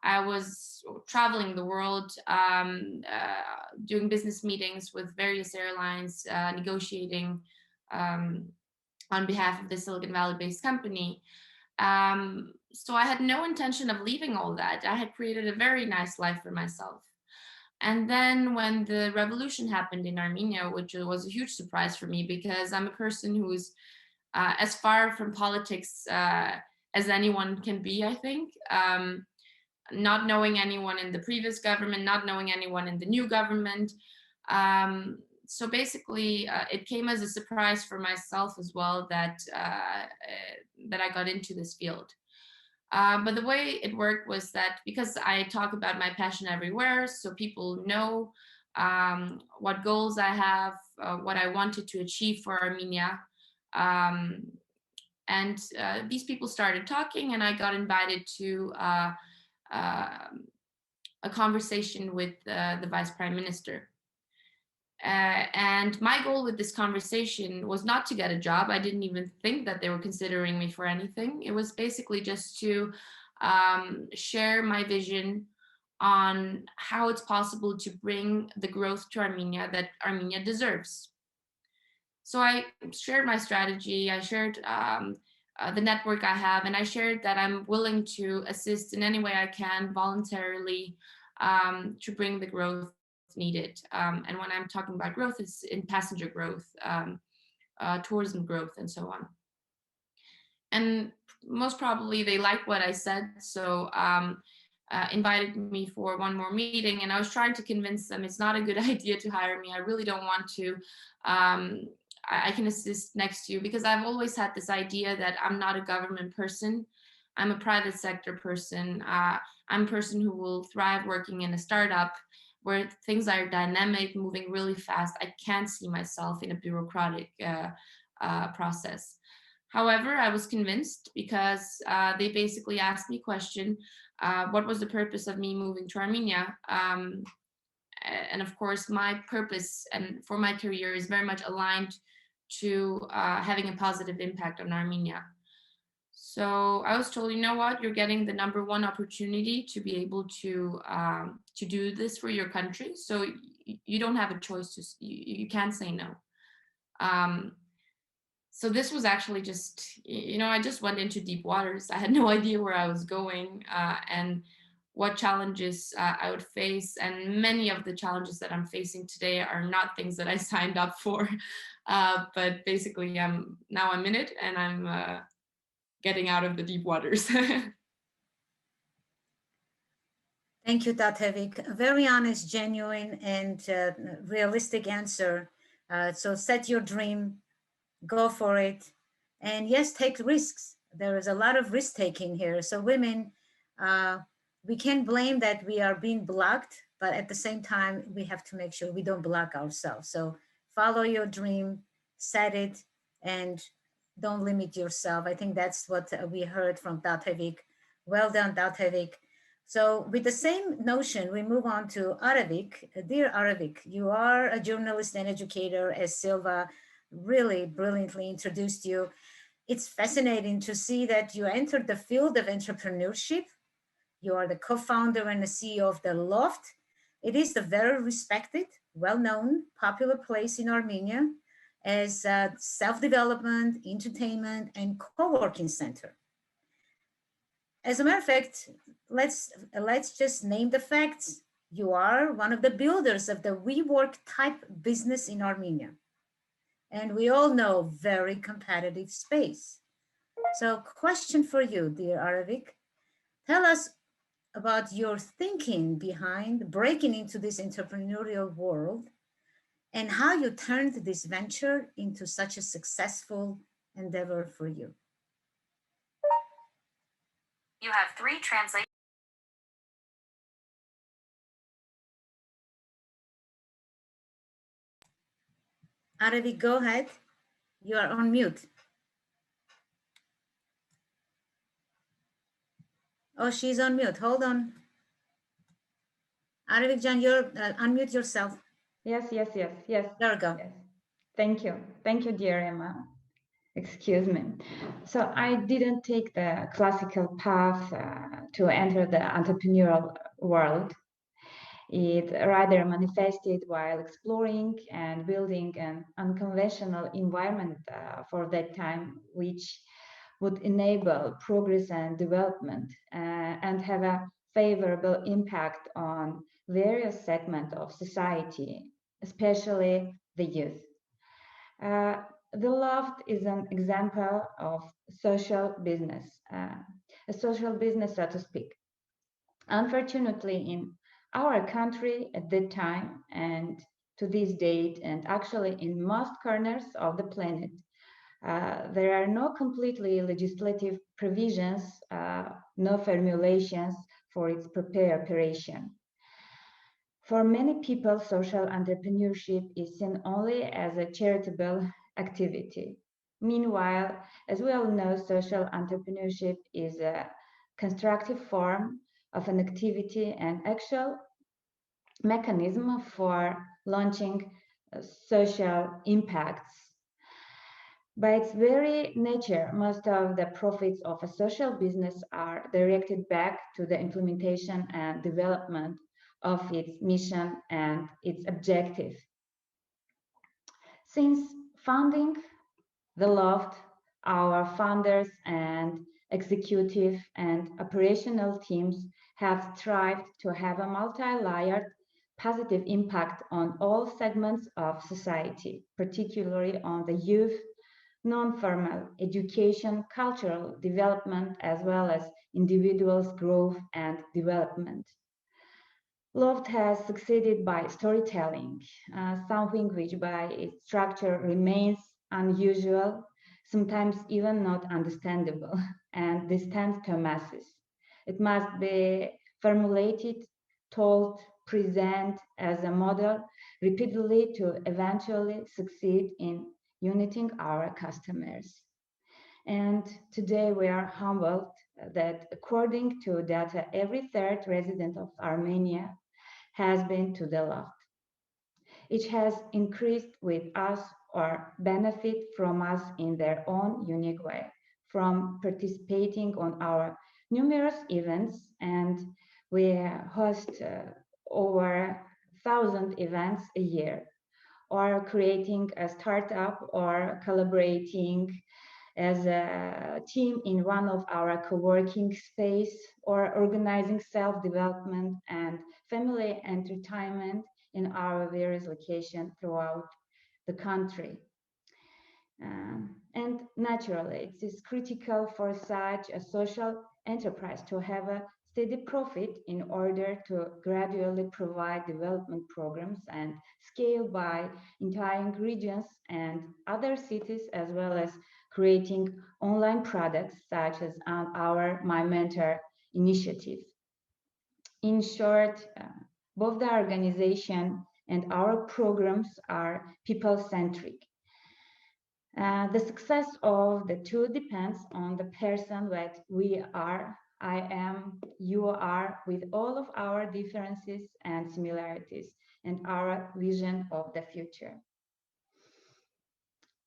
I was traveling the world, doing business meetings with various airlines, negotiating on behalf of the Silicon Valley-based company. So I had no intention of leaving all that. I had created a very nice life for myself. And then when the revolution happened in Armenia, which was a huge surprise for me because I'm a person who's as far from politics as anyone can be, I think. Not knowing anyone in the previous government, not knowing anyone in the new government. So basically, it came as a surprise for myself as well that that I got into this field. But the way it worked was that because I talk about my passion everywhere, so people know what goals I have, what I wanted to achieve for Armenia. And these people started talking, and I got invited to a conversation with the Vice Prime Minister. And my goal with this conversation was not to get a job. I didn't even think that they were considering me for anything. It was basically just to share my vision on how it's possible to bring the growth to Armenia that Armenia deserves. So I shared my strategy, I shared the network I have, and I shared that I'm willing to assist in any way I can voluntarily to bring the growth needed. And when I'm talking about growth, it's in passenger growth, tourism growth, and so on. And most probably they liked what I said, so invited me for one more meeting, and I was trying to convince them it's not a good idea to hire me. I really don't want to. I can assist next to you because I've always had this idea that I'm not a government person. I'm a private sector person. I'm a person who will thrive working in a startup where things are dynamic, moving really fast. I can't see myself in a bureaucratic process. However, I was convinced because they basically asked me a question, what was the purpose of me moving to Armenia? And of course, my purpose and for my career is very much aligned to having a positive impact on Armenia. So I was told, you know what, you're getting the #1 opportunity to be able to do this for your country. So you don't have a choice to, you can't say no. So this was actually just, I just went into deep waters. I had no idea where I was going and what challenges I would face. And many of the challenges that I'm facing today are not things that I signed up for. But basically, now I'm in it and I'm getting out of the deep waters. Thank you, Tatevik. A very honest, genuine, and realistic answer. So set your dream, go for it, and yes, take risks. There is a lot of risk taking here. So women, we can't blame that we are being blocked, but at the same time, we have to make sure we don't block ourselves. So follow your dream, set it, and don't limit yourself. I think that's what we heard from Tatevik. Well done, Tatevik. So with the same notion, we move on to Aravik. Dear Aravik, you are a journalist and educator, as Silva really brilliantly introduced you. It's fascinating to see that you entered the field of entrepreneurship. You are the co-founder and the CEO of The Loft. It is a very respected, well-known, popular place in Armenia as a self-development, entertainment, and co-working center. As a matter of fact, let's just name the facts. You are one of the builders of the WeWork type business in Armenia. And we all know very competitive space. So question for you, dear Aravik, tell us about your thinking behind breaking into this entrepreneurial world and how you turned this venture into such a successful endeavor for you. You have 3 translations. Aravik, go ahead. You are on mute. Oh, she's on mute. Hold on. Aravik Jan, you're unmute yourself. Yes. There we go. Yes. Thank you, dear Emma. Excuse me. So I didn't take the classical path to enter the entrepreneurial world. It rather manifested while exploring and building an unconventional environment for that time, which would enable progress and development and have a favorable impact on various segments of society, especially the youth. The loft is an example of social business, a social business, so to speak. Unfortunately, in our country at that time and to this date, and actually in most corners of the planet, there are no completely legislative provisions, no formulations for its operation. For many people, social entrepreneurship is seen only as a charitable activity. Meanwhile, as we all know, social entrepreneurship is a constructive form of an activity and actual mechanism for launching social impacts. By its very nature, most of the profits of a social business are directed back to the implementation and development of its mission and its objective. Since founding the Loft, our founders and executive and operational teams have strived to have a multi-layered positive impact on all segments of society, particularly on the youth, non-formal education, cultural development, as well as individuals' growth and development. Loft has succeeded by storytelling, something which by its structure remains unusual, sometimes even not understandable, and distant to masses. It must be formulated, told, present as a model repeatedly to eventually succeed in uniting our customers. And today we are humbled that according to data, every third resident of Armenia has been to the Loft. Each has increased with us or benefit from us in their own unique way, from participating on our numerous events, and we host over 1,000 events a year, or creating a startup or collaborating as a team in one of our co-working space, or organizing self-development and family entertainment in our various locations throughout the country. And naturally, it is critical for such a social enterprise to have a steady profit in order to gradually provide development programs and scale by entire regions and other cities, as well as creating online products such as our My Mentor initiative. In short, both the organization and our programs are people-centric. The success of the two depends on the person that we are, I am, you are, with all of our differences and similarities, and our vision of the future.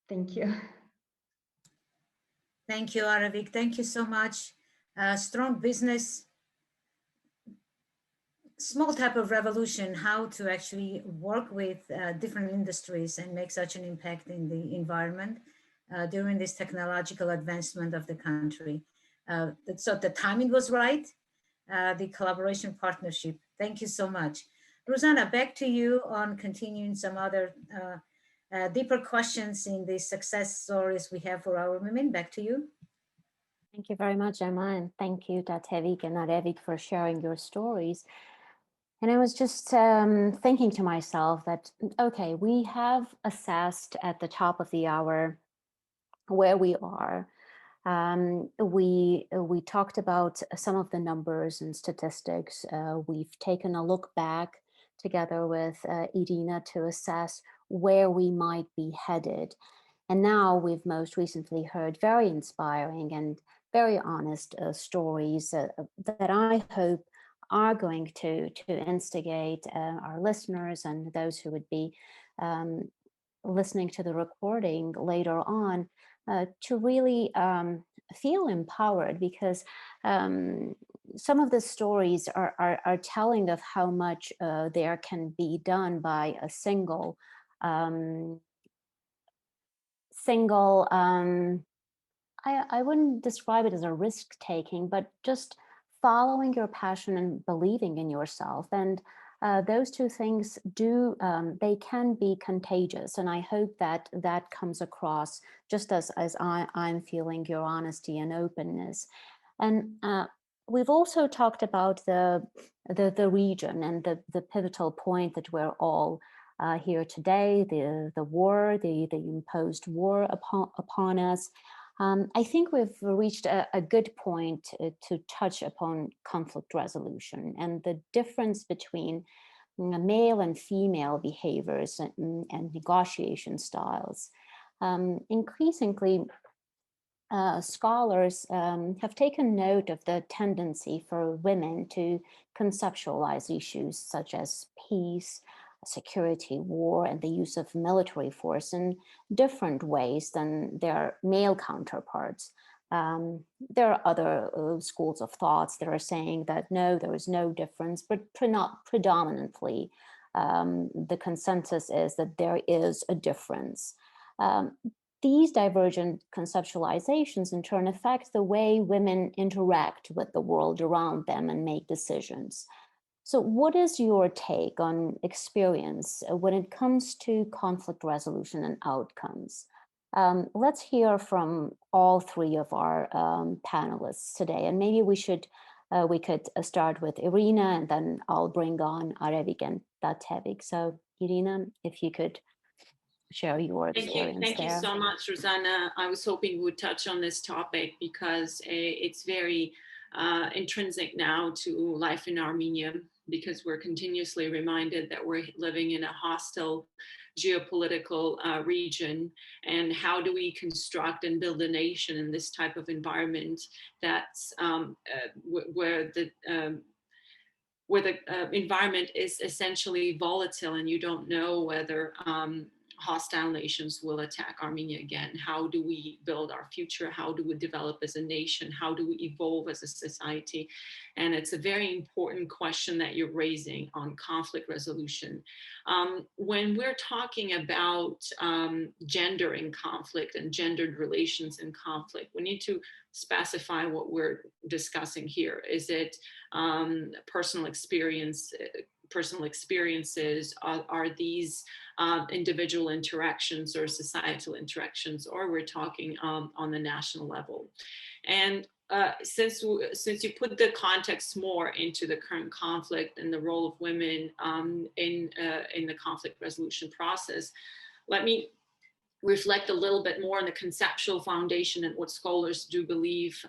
Thank you. Thank you, Aravik. Thank you so much. Strong business, small type of revolution, how to actually work with different industries and make such an impact in the environment during this technological advancement of the country. So the timing was right, the collaboration partnership. Thank you so much. Rosanna, back to you on continuing some other deeper questions in the success stories we have for our women. Back to you. Thank you very much, Emma, and thank you, Tatevik and Arevik, for sharing your stories. And I was just thinking to myself that, okay, we have assessed at the top of the hour where we are. We talked about some of the numbers and statistics. We've taken a look back together with Irina to assess where we might be headed. And now we've most recently heard very inspiring and very honest stories that I hope are going to instigate our listeners and those who would be listening to the recording later on to really feel empowered, because some of the stories are telling of how much there can be done by a single I wouldn't describe it as a risk taking, but just following your passion and believing in yourself. And those two things they can be contagious. And I hope that that comes across just as I'm feeling your honesty and openness. And we've also talked about the region and the pivotal point that we're all here today, the war, the imposed war upon us. I think we've reached a good point to touch upon conflict resolution and the difference between male and female behaviors and negotiation styles. Increasingly, scholars have taken note of the tendency for women to conceptualize issues such as peace, security, war, and the use of military force in different ways than their male counterparts. There are other schools of thoughts that are saying that no, there is no difference, but not predominantly. The consensus is that there is a difference. These divergent conceptualizations in turn affect the way women interact with the world around them and make decisions. So what is your take on experience when it comes to conflict resolution and outcomes? Let's hear from all three of our panelists today. And maybe we could start with Irina, and then I'll bring on Arevik and Datevik. So Irina, if you could share your experience. Thank you so much, Rosanna. I was hoping we would touch on this topic because it's very intrinsic now to life in Armenia, because we're continuously reminded that we're living in a hostile geopolitical region, and how do we construct and build a nation in this type of environment that's where the environment is essentially volatile, and you don't know whether hostile nations will attack Armenia again. How do we build our future? How do we develop as a nation? How do we evolve as a society? And it's a very important question that you're raising on conflict resolution. When we're talking about gender in conflict and gendered relations in conflict, we need to specify what we're discussing here. Is it personal experience? Personal experiences? Are these individual interactions or societal interactions, or we're talking on the national level? And since you put the context more into the current conflict and the role of women in the conflict resolution process, let me reflect a little bit more on the conceptual foundation and what scholars do believe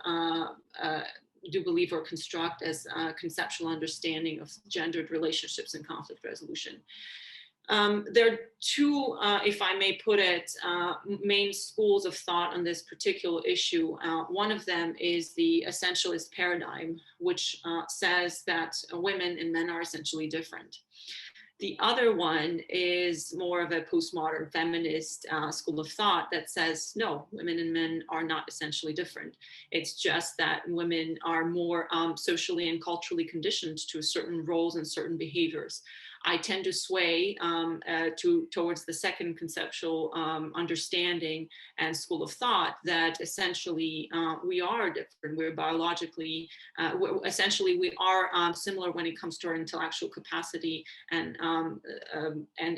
or construct as conceptual understanding of gendered relationships and conflict resolution. There are two, if I may put it, main schools of thought on this particular issue. One of them is the essentialist paradigm, which says that women and men are essentially different. The other one is more of a postmodern feminist school of thought that says, no, women and men are not essentially different. It's just that women are more socially and culturally conditioned to certain roles and certain behaviors. I tend to sway towards the second conceptual understanding and school of thought that essentially we are different. We're biologically, essentially we are similar when it comes to our intellectual capacity and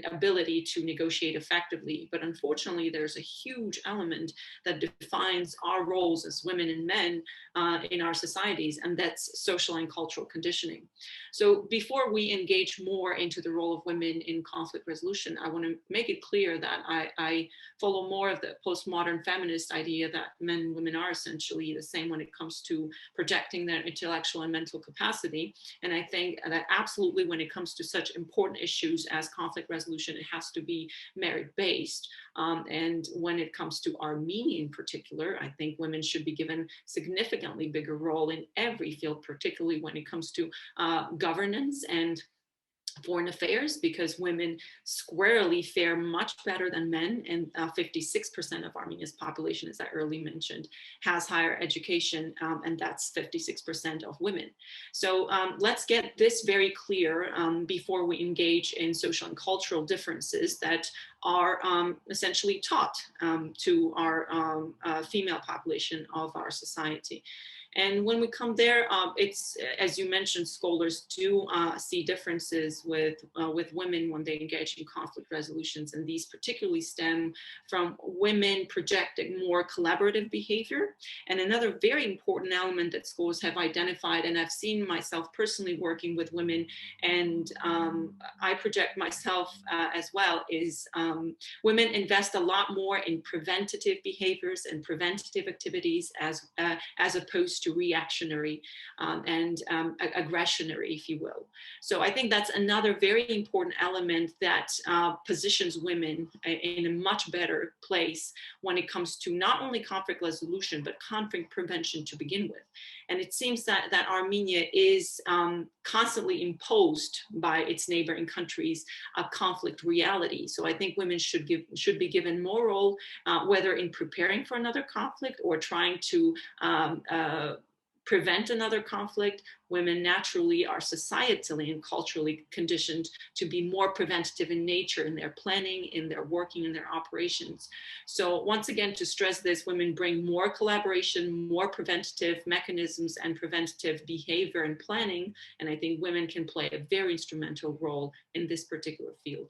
ability to negotiate effectively. But unfortunately, there's a huge element that defines our roles as women and men in our societies, and that's social and cultural conditioning. So before we engage more into the role of women in conflict resolution, I want to make it clear that I follow more of the postmodern feminist idea that men and women are essentially the same when it comes to projecting their intellectual and mental capacity. And I think that absolutely when it comes to such important issues as conflict resolution, it has to be merit-based. And when it comes to Armenia in particular, I think women should be given significantly bigger role in every field, particularly when it comes to governance and foreign affairs, because women squarely fare much better than men, and 56% of Armenia's population, as I earlier mentioned, has higher education, and that's 56% of women. So let's get this very clear before we engage in social and cultural differences that are essentially taught to our female population of our society. And when we come there, it's, as you mentioned, scholars do see differences with women when they engage in conflict resolutions. And these particularly stem from women projecting more collaborative behavior. And another very important element that scholars have identified, and I've seen myself personally working with women, and I project myself as well, is women invest a lot more in preventative behaviors and preventative activities as opposed to reactionary and aggressionary, if you will. So I think that's another very important element that positions women in a much better place when it comes to not only conflict resolution, but conflict prevention to begin with. And it seems that Armenia is constantly imposed by its neighboring countries a conflict reality. So I think women should be given more role, whether in preparing for another conflict or trying to prevent another conflict. Women naturally are societally and culturally conditioned to be more preventative in nature, in their planning, in their working, in their operations. So once again, to stress this, women bring more collaboration, more preventative mechanisms and preventative behavior and planning. And I think women can play a very instrumental role in this particular field.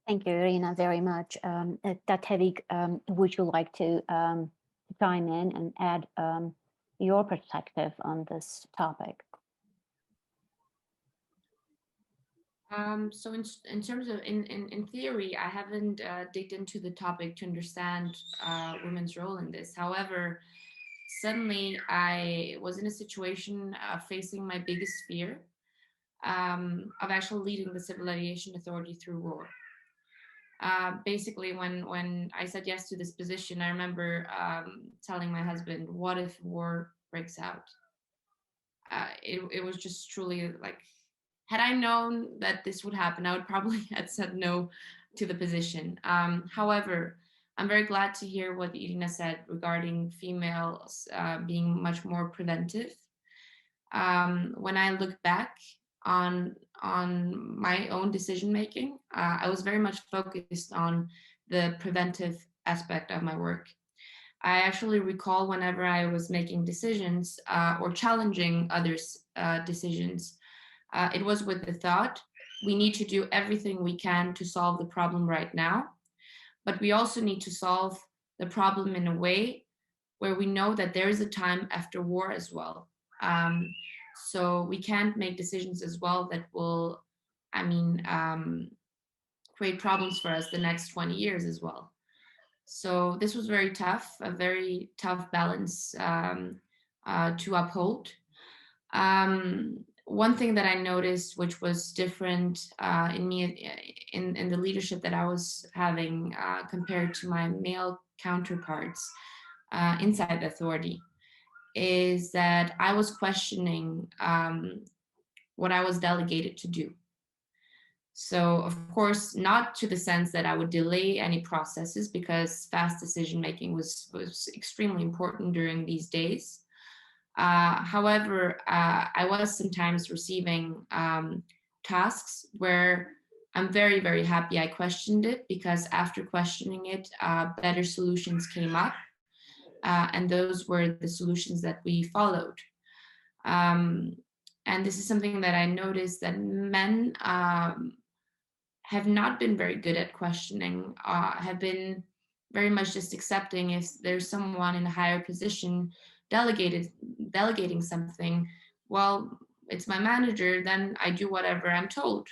Thank you, Irina, very much. Tatevik, would you like to chime in and add your perspective on this topic? So in terms of, in theory, I haven't digged into the topic to understand women's role in this. However, suddenly I was in a situation facing my biggest fear of actually leading the Civil Aviation Authority through war. Basically, when I said yes to this position, I remember telling my husband, what if war breaks out? It was just truly like, had I known that this would happen, I would probably have said no to the position. However, I'm very glad to hear what Irina said regarding females being much more preventive. When I look back on my own decision making, I was very much focused on the preventive aspect of my work. I actually recall whenever I was making decisions or challenging others' decisions, it was with the thought, we need to do everything we can to solve the problem right now, but we also need to solve the problem in a way where we know that there is a time after war as well. So we can't make decisions as well that will, create problems for us the next 20 years as well. So this was very tough, a very tough balance to uphold. One thing that I noticed, which was different in me, in the leadership that I was having compared to my male counterparts inside the authority, is that I was questioning what I was delegated to do. So, of course, not to the sense that I would delay any processes, because fast decision making was extremely important during these days. However, I was sometimes receiving tasks where I'm very, very happy I questioned it, because after questioning it, better solutions came up. And those were the solutions that we followed. And this is something that I noticed that men have not been very good at questioning, have been very much just accepting if there's someone in a higher position delegating something. Well, it's my manager, then I do whatever I'm told.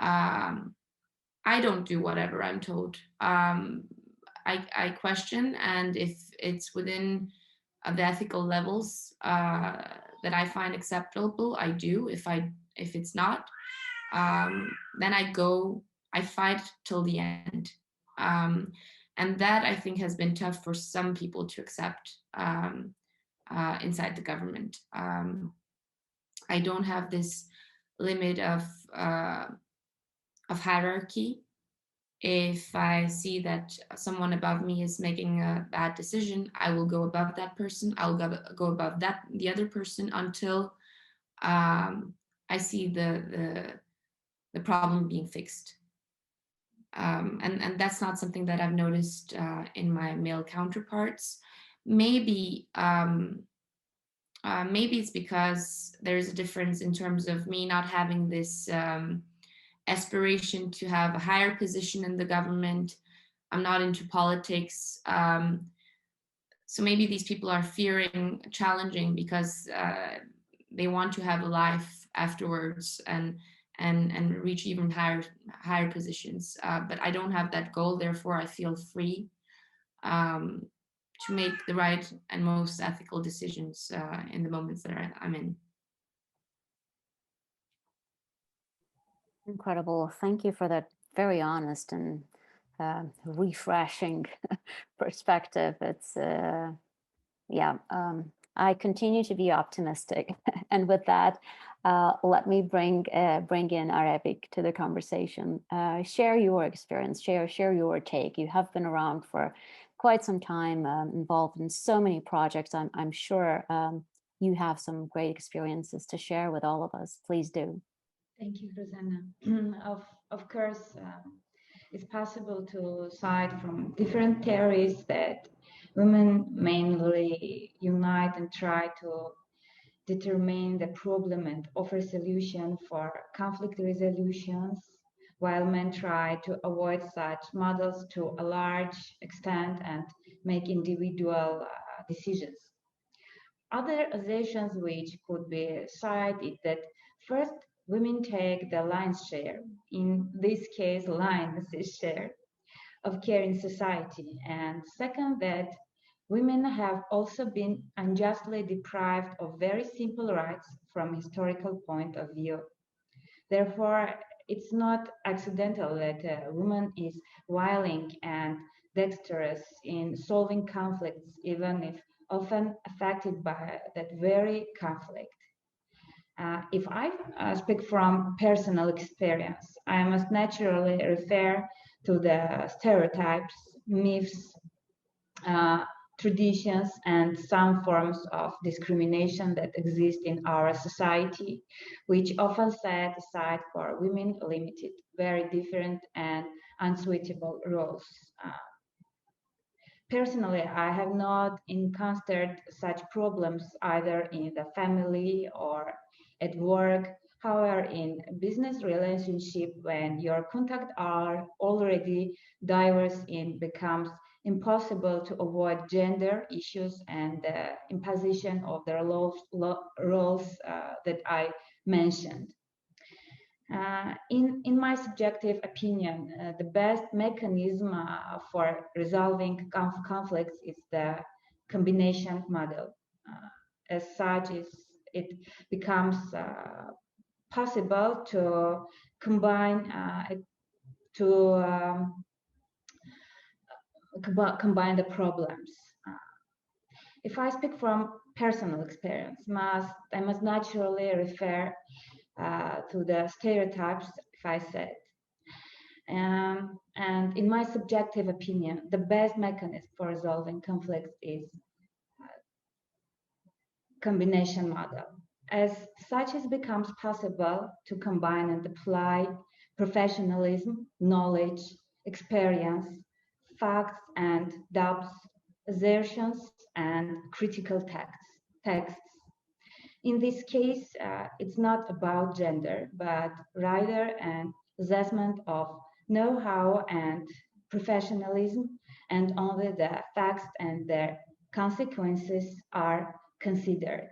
I don't do whatever I'm told. I question, and if it's within the ethical levels that I find acceptable, I do. If it's not, then I fight till the end. And that, I think, has been tough for some people to accept inside the government. I don't have this limit of hierarchy. If I see that someone above me is making a bad decision, I will go above that person. I'll go above the other person until I see the problem being fixed. And that's not something that I've noticed in my male counterparts. Maybe maybe it's because there's a difference in terms of me not having this aspiration to have a higher position in the government. I'm not into politics. So maybe these people are fearing challenging because they want to have a life afterwards and reach even higher positions. But I don't have that goal. Therefore, I feel free to make the right and most ethical decisions in the moments that I'm in. Incredible. Thank you for that very honest and refreshing perspective. It's, I continue to be optimistic. And with that, let me bring in Arabic to the conversation. Share your experience, share your take. You have been around for quite some time, involved in so many projects. I'm sure you have some great experiences to share with all of us. Please do. Thank you, Rosanna. Of course, it's possible to cite from different theories that women mainly unite and try to determine the problem and offer solution for conflict resolutions, while men try to avoid such models to a large extent and make individual decisions. Other assertions which could be cited is that first, women take the lion's share, in this case, lion's share, of care in society. And second, that women have also been unjustly deprived of very simple rights from historical point of view. Therefore, it's not accidental that a woman is willing and dexterous in solving conflicts, even if often affected by that very conflict. If I speak from personal experience, I must naturally refer to the stereotypes, myths, traditions, and some forms of discrimination that exist in our society, which often set aside for women limited, very different and unsuitable roles. Personally, I have not encountered such problems either in the family or at work. However, in business relationship, when your contacts are already diverse, it becomes impossible to avoid gender issues and the imposition of the roles that I mentioned. In my subjective opinion, the best mechanism for resolving conflicts is the combination model. As such, it becomes possible to combine combine the problems. If I speak from personal experience, I must naturally refer to the stereotypes, if I said. And in my subjective opinion, the best mechanism for resolving conflicts is combination model. As such, it becomes possible to combine and apply professionalism, knowledge, experience, facts and doubts, assertions, and critical texts. In this case, it's not about gender, but rather an assessment of know-how and professionalism, and only the facts and their consequences are considered.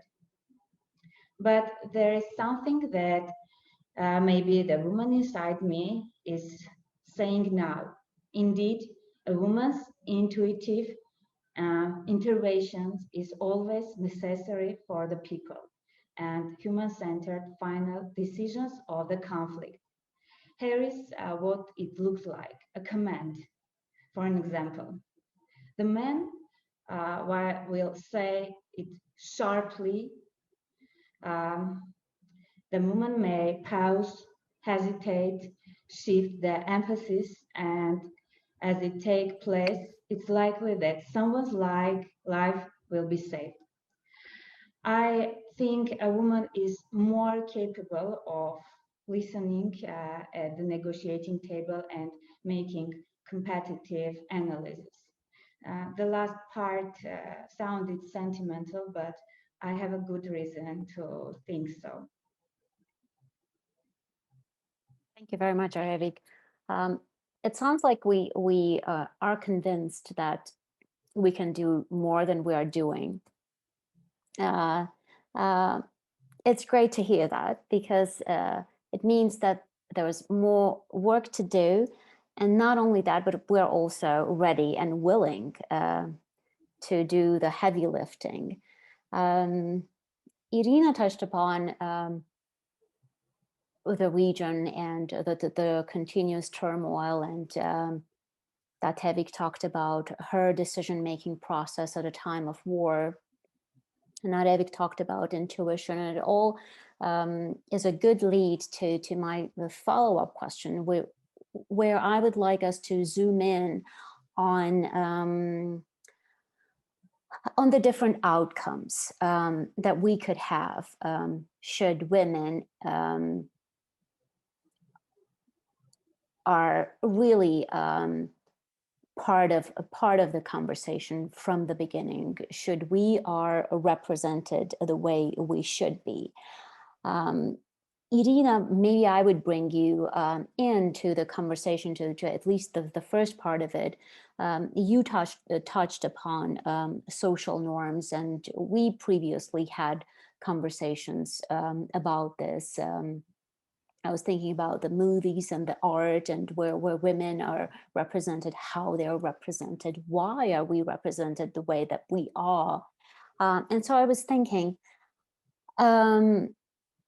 But there is something that maybe the woman inside me is saying now. Indeed, a woman's intuitive interventions is always necessary for the people and human-centered final decisions of the conflict. Here is what it looks like, a command. For an example, the man will say it sharply. The woman may pause, hesitate, shift the emphasis, and as it takes place, it's likely that someone's life will be saved. I think a woman is more capable of listening at the negotiating table, and making competitive analysis. The last part sounded sentimental, but I have a good reason to think so. Thank you very much, Arevik. It sounds like we are convinced that we can do more than we are doing. It's great to hear that, because it means that there is more work to do. And not only that, but we're also ready and willing to do the heavy lifting. Irina touched upon the region and the continuous turmoil, and that Tevik talked about her decision-making process at a time of war. And Arevik talked about intuition, and it all is a good lead to my follow-up question, where I would like us to zoom in on the different outcomes that we could have should women are really part of the conversation from the beginning, should we are represented the way we should be. Irina, maybe I would bring you into the conversation to at least the first part of it. You touched upon social norms, and we previously had conversations about this. I was thinking about the movies and the art, and where women are represented, how they're represented, why are we represented the way that we are. And so I was thinking,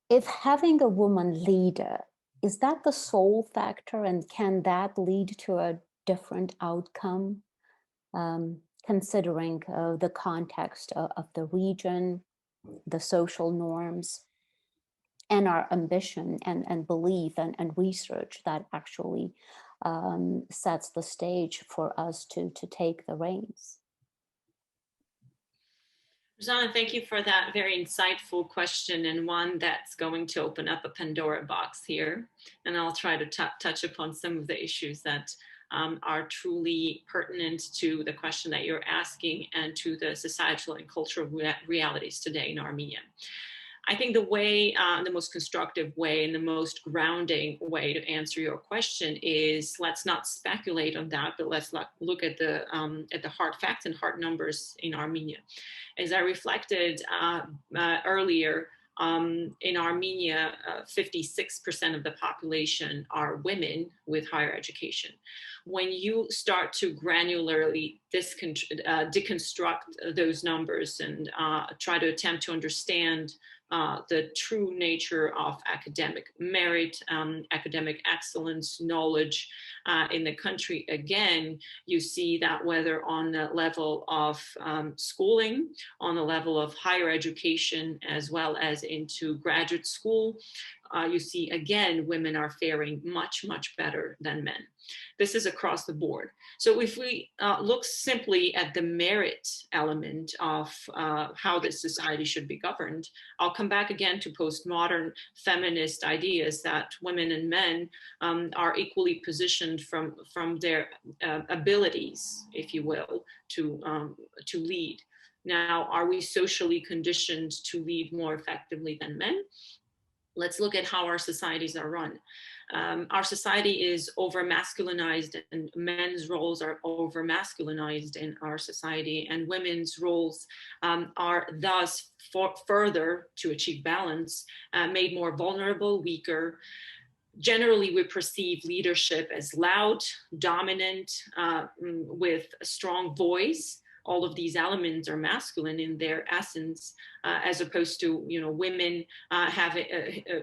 if having a woman leader, is that the sole factor, and can that lead to a different outcome, considering the context of the region, the social norms, and our ambition and belief and research that actually sets the stage for us to take the reins? Rosanna, thank you for that very insightful question, and one that's going to open up a Pandora box here. And I'll try to touch upon some of the issues that are truly pertinent to the question that you're asking and to the societal and cultural realities today in Armenia. I think the way, the most constructive way and the most grounding way to answer your question is, let's not speculate on that, but let's look at the hard facts and hard numbers in Armenia. As I reflected earlier, in Armenia, 56% of the population are women with higher education. When you start to granularly deconstruct those numbers and try to attempt to understand the true nature of academic merit, academic excellence, knowledge in the country, again, you see that whether on the level of schooling, on the level of higher education, as well as into graduate school, you see, again, women are faring much, much better than men. This is across the board. So if we look simply at the merit element of how this society should be governed, I'll come back again to postmodern feminist ideas that women and men are equally positioned from their abilities, if you will, to lead. Now, are we socially conditioned to lead more effectively than men? Let's look at how our societies are run. Our society is over-masculinized, and men's roles are over-masculinized in our society, and women's roles are thus further, to achieve balance, made more vulnerable, weaker. Generally, we perceive leadership as loud, dominant, with a strong voice. All of these elements are masculine in their essence, as opposed to, women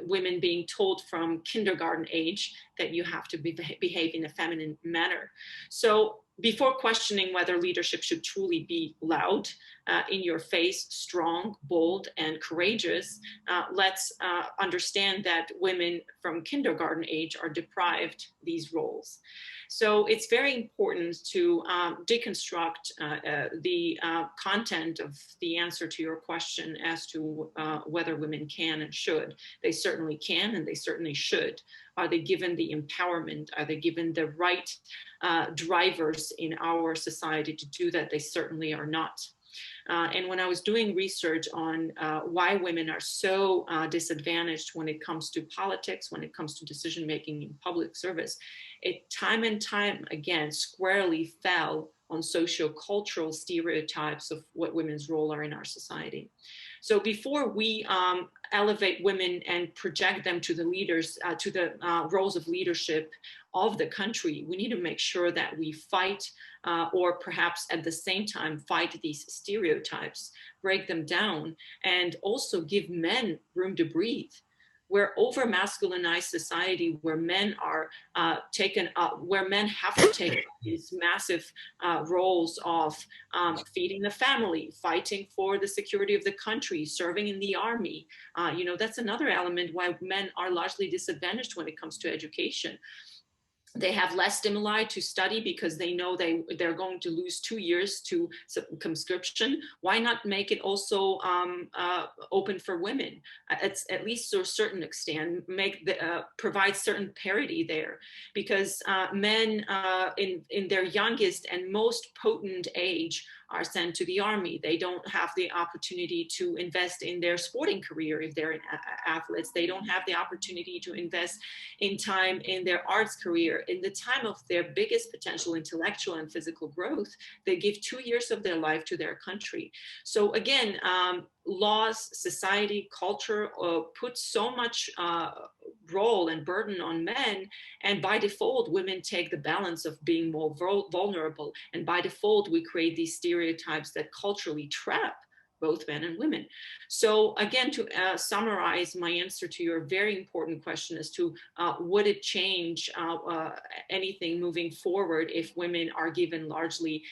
women being told from kindergarten age that you have to behave in a feminine manner. So before questioning whether leadership should truly be loud, in your face, strong, bold, and courageous, let's understand that women from kindergarten age are deprived these roles. So it's very important to deconstruct the content of the answer to your question as to whether women can and should. They certainly can and they certainly should. Are they given the empowerment? Are they given the right drivers in our society to do that? They certainly are not. And when I was doing research on why women are so disadvantaged when it comes to politics, when it comes to decision-making in public service, it time and time again squarely fell on sociocultural stereotypes of what women's role are in our society. So before we elevate women and project them to the leaders, to the roles of leadership of the country, we need to make sure that we fight or perhaps at the same time fight these stereotypes, break them down, and also give men room to breathe. We're over masculinized society where men are taken up, where men have to take these massive roles of feeding the family, fighting for the security of the country, serving in the army. You know, that's another element why men are largely disadvantaged when it comes to education. They have less stimuli to study because they know they're going to lose 2 years to conscription. Why not make it also open for women? It's, at least to a certain extent, provide certain parity there, because men in their youngest and most potent age are sent to the army. They don't have the opportunity to invest in their sporting career if they're athletes. They don't have the opportunity to invest in time in their arts career. In the time of their biggest potential intellectual and physical growth, they give 2 years of their life to their country. So again, laws, society, culture put so much role and burden on men, and by default women take the balance of being more vulnerable, and by default we create these stereotypes that culturally trap both men and women. So again, to summarize my answer to your very important question as to would it change anything moving forward if women are given largely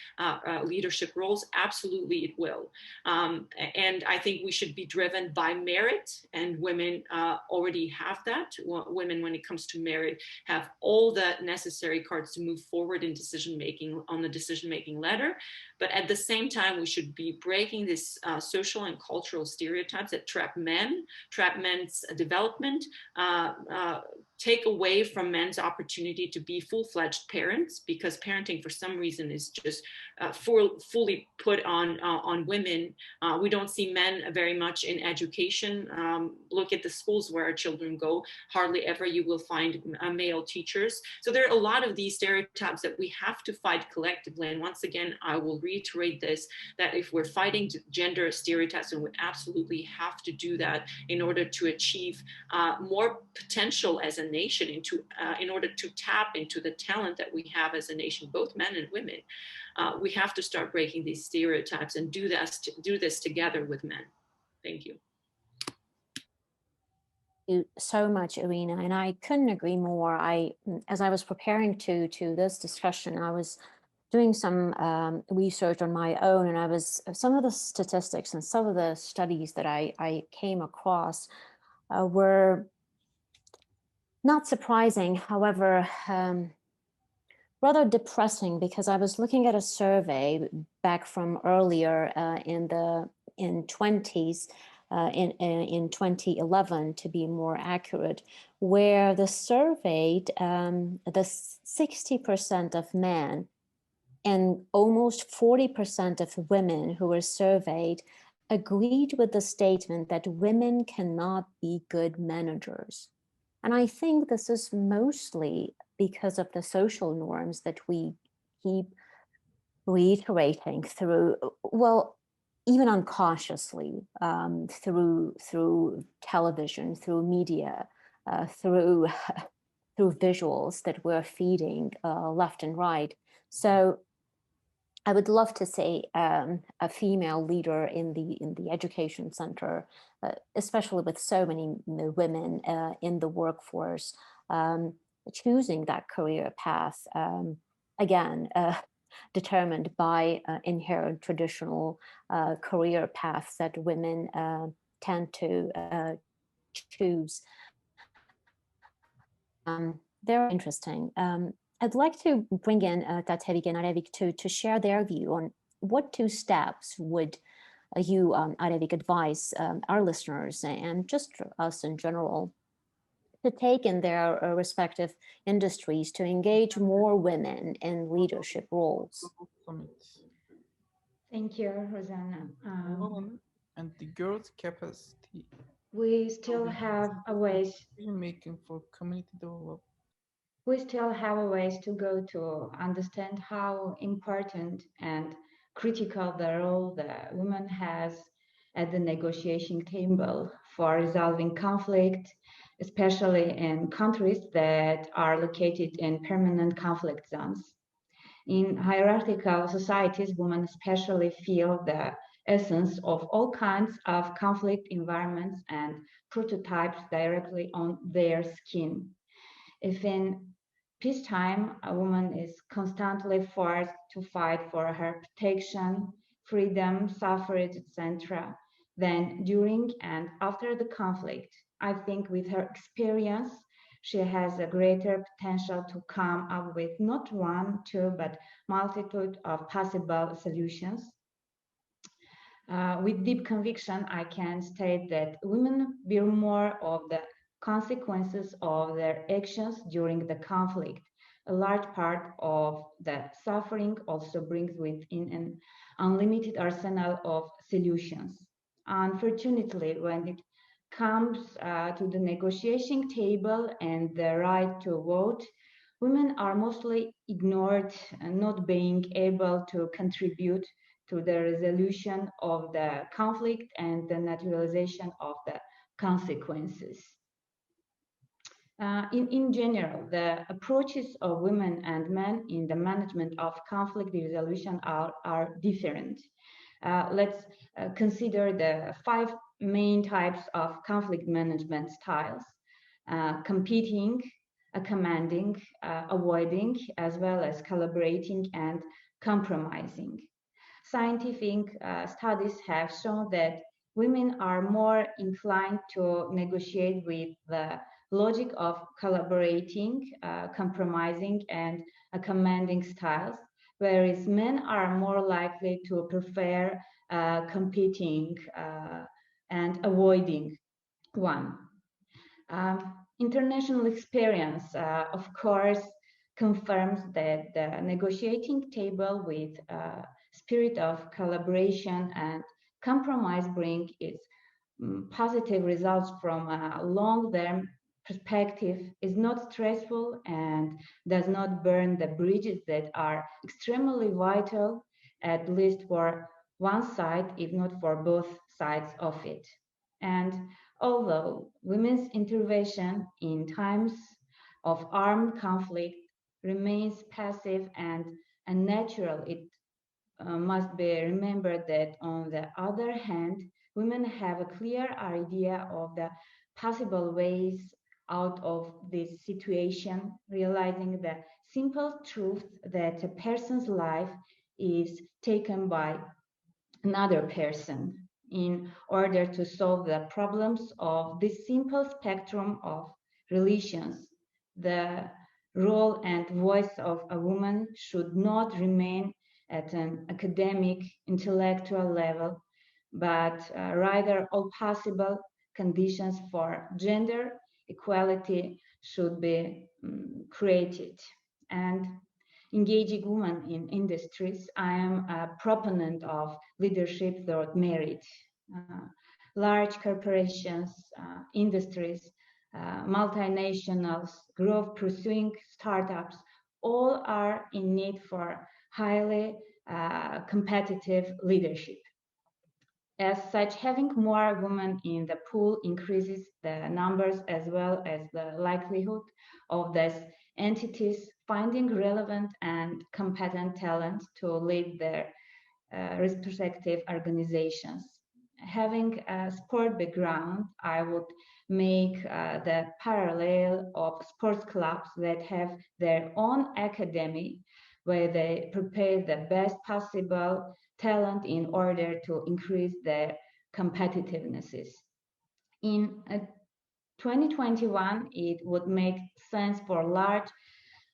leadership roles? Absolutely it will. And I think we should be driven by merit, and women already have that. Women, when it comes to merit, have all the necessary cards to move forward in decision-making, on the decision-making ladder. But at the same time, we should be breaking this social and cultural stereotypes that trap men's development, take away from men's opportunity to be full-fledged parents, because parenting for some reason is just fully put on women. We don't see men very much in education. Look at the schools where our children go. Hardly ever you will find male teachers. So there are a lot of these stereotypes that we have to fight collectively. And once again, I will reiterate this, that if we're fighting gender stereotypes, and we absolutely have to do that in order to achieve more potential as a nation, in order to tap into the talent that we have as a nation, both men and women, we have to start breaking these stereotypes and do this together with men. Thank you. Thank you so much, Irina, and I couldn't agree more. As I was preparing to this discussion, I was doing some research on my own, and some of the statistics and some of the studies that I came across were not surprising, however, rather depressing, because I was looking at a survey back from earlier in 2011 to be more accurate, where the surveyed the 60% of men and almost 40% of women who were surveyed agreed with the statement that women cannot be good managers. And I think this is mostly because of the social norms that we keep reiterating through, well, even unconsciously, through television, through media, through visuals that we're feeding left and right. So I would love to see a female leader in the education center, especially with so many women in the workforce, choosing that career path, again, determined by inherent traditional career paths that women tend to choose. Very interesting. I'd like to bring in Taterik and Arevik to share their view on what 2 steps would you, Arevik, advise our listeners and just us in general to take in their respective industries to engage more women in leadership roles. Thank you, Rosanna. Women and the girls' capacity. We still have a ways. Making for community development. We still have a ways to go to understand how important and critical the role the woman has at the negotiation table for resolving conflict, especially in countries that are located in permanent conflict zones. In hierarchical societies, women especially feel the essence of all kinds of conflict environments and prototypes directly on their skin. If in peacetime, a woman is constantly forced to fight for her protection, freedom, suffrage, etc., then during and after the conflict, I think with her experience, she has a greater potential to come up with not one, two, but multitude of possible solutions. With deep conviction, I can state that women bear more of the consequences of their actions during the conflict. A large part of the suffering also brings within an unlimited arsenal of solutions. Unfortunately, when it comes to the negotiation table and the right to vote, women are mostly ignored, not being able to contribute to the resolution of the conflict and the neutralization of the consequences. In general, the approaches of women and men in the management of conflict resolution are different. Let's consider the 5 main types of conflict management styles: competing, commanding, avoiding, as well as collaborating and compromising. Scientific studies have shown that women are more inclined to negotiate with the logic of collaborating, compromising, and commanding styles, whereas men are more likely to prefer competing and avoiding one. International experience, of course, confirms that the negotiating table with spirit of collaboration and compromise bring its positive results from a long-term perspective, is not stressful and does not burn the bridges that are extremely vital, at least for one side, if not for both sides of it. And although women's intervention in times of armed conflict remains passive and unnatural, it must be remembered that on the other hand, women have a clear idea of the possible ways out of this situation, realizing the simple truth that a person's life is taken by another person. In order to solve the problems of this simple spectrum of relations, the role and voice of a woman should not remain at an academic, intellectual level, but rather all possible conditions for gender equality should be created. And engaging women in industries, I am a proponent of leadership through merit. Large corporations, industries, multinationals, growth pursuing startups, all are in need for highly competitive leadership. As such, having more women in the pool increases the numbers as well as the likelihood of these entities finding relevant and competent talent to lead their respective organizations. Having a sport background, I would make the parallel of sports clubs that have their own academy where they prepare the best possible talent in order to increase their competitiveness. In 2021, it would make sense for large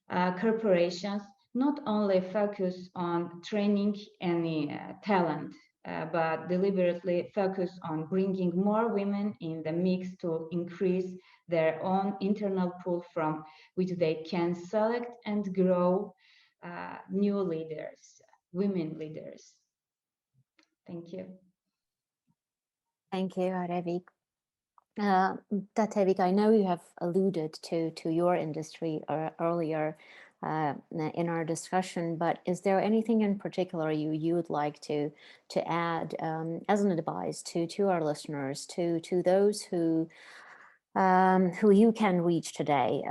corporations not only focus on training any talent, but deliberately focus on bringing more women in the mix to increase their own internal pool from which they can select and grow new leaders, women leaders. Thank you. Thank you, Arevik. Tatevik, I know you have alluded to your industry earlier in our discussion, but is there anything in particular you would like to add as an advice to our listeners, to those who you can reach today?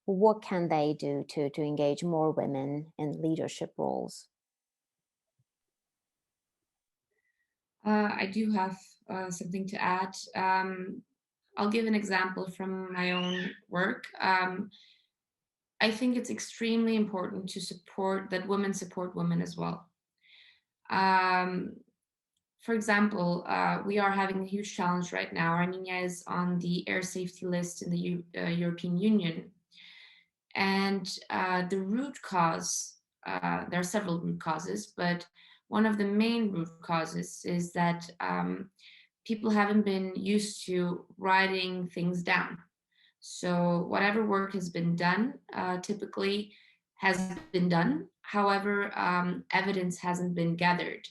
What can they do to engage more women in leadership roles? I do have something to add. I'll give an example from my own work. I think it's extremely important to support that women support women as well. For example, we are having a huge challenge right now. Armenia is on the air safety list in the European Union. And the root cause, there are several root causes, but one of the main root causes is that people haven't been used to writing things down. So whatever work has been done typically has been done. However, evidence hasn't been gathered.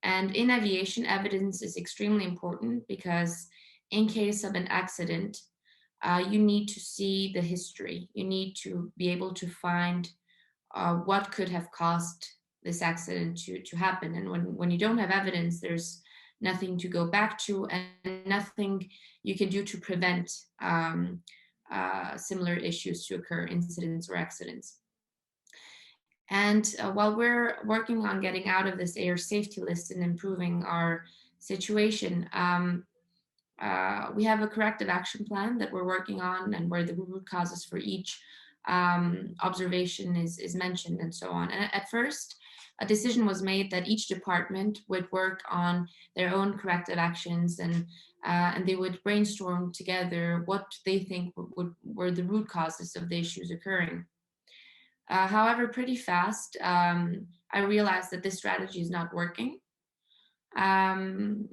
And in aviation, evidence is extremely important because in case of an accident, you need to see the history. You need to be able to find what could have caused this accident to happen. And when you don't have evidence, there's nothing to go back to and nothing you can do to prevent similar issues to occur, incidents or accidents. And while we're working on getting out of this air safety list and improving our situation, we have a corrective action plan that we're working on, and where the root causes for each observation is mentioned and so on. And at first, a decision was made that each department would work on their own corrective actions, and they would brainstorm together what they think were the root causes of the issues occurring. However, pretty fast, I realized that this strategy is not working. And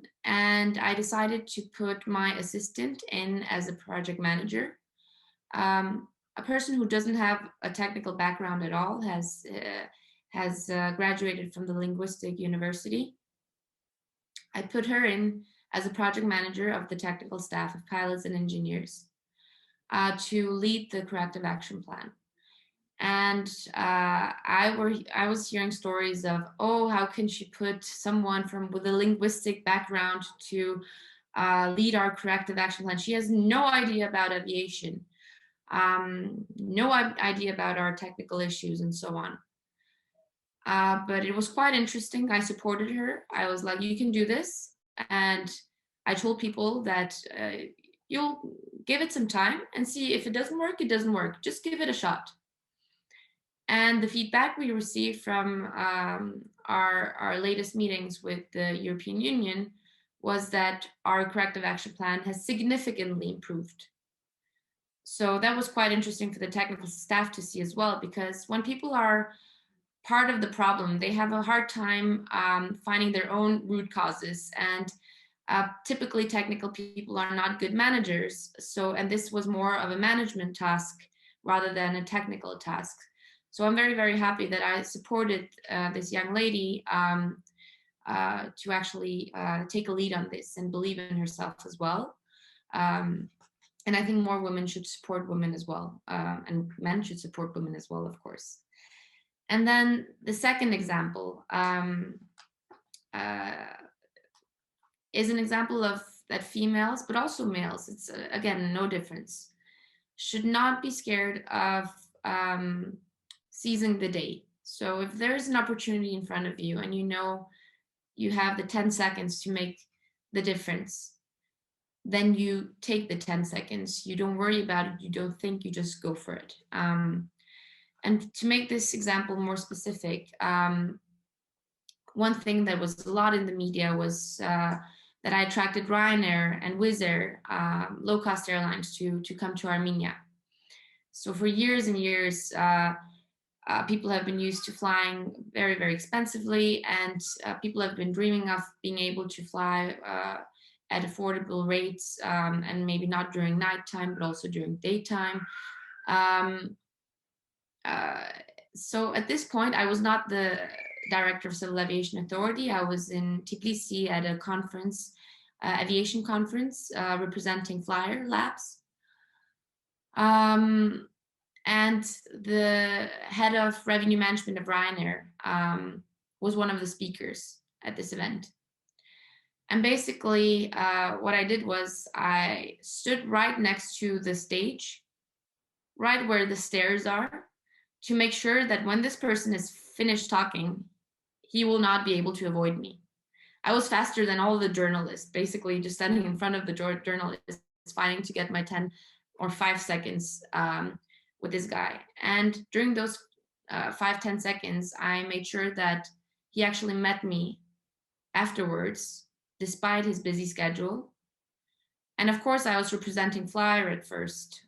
I decided to put my assistant in as a project manager. A person who doesn't have a technical background at all, has graduated from the Linguistic University. I put her in as a project manager of the technical staff of pilots and engineers to lead the corrective action plan. And I was hearing stories of, oh, how can she put someone with a linguistic background to lead our corrective action plan? She has no idea about aviation, no idea about our technical issues and so on. But it was quite interesting. I supported her. I was like, you can do this. And I told people that you'll give it some time and see if it doesn't work, it doesn't work. Just give it a shot. And the feedback we received from our latest meetings with the European Union was that our corrective action plan has significantly improved. So that was quite interesting for the technical staff to see as well, because when people are part of the problem, they have a hard time finding their own root causes. And typically technical people are not good managers. So, and this was more of a management task rather than a technical task. So I'm very, very happy that I supported this young lady to actually take a lead on this and believe in herself as well. And I think more women should support women as well, and men should support women as well, of course. And then the second example is an example of that females, but also males, it's again, no difference, should not be scared of seizing the day. So if there's an opportunity in front of you and you know you have the 10 seconds to make the difference, then you take the 10 seconds. You don't worry about it. You don't think, you just go for it. And to make this example more specific, one thing that was a lot in the media was that I attracted Ryanair and Wizz Air, low-cost airlines, to come to Armenia. So for years and years, people have been used to flying very, very expensively, and people have been dreaming of being able to fly at affordable rates, and maybe not during nighttime, but also during daytime. So at this point, I was not the director of Civil Aviation Authority. I was in Tbilisi at a conference, aviation conference, representing Flyer Labs. And the head of revenue management of Ryanair was one of the speakers at this event. And basically, what I did was I stood right next to the stage, right where the stairs are, to make sure that when this person is finished talking, he will not be able to avoid me. I was faster than all the journalists, basically just standing in front of the journalists, fighting to get my 10 or 5 seconds with this guy. And during those 5-10 seconds, I made sure that he actually met me afterwards, despite his busy schedule. And of course, I was representing Flyer at first,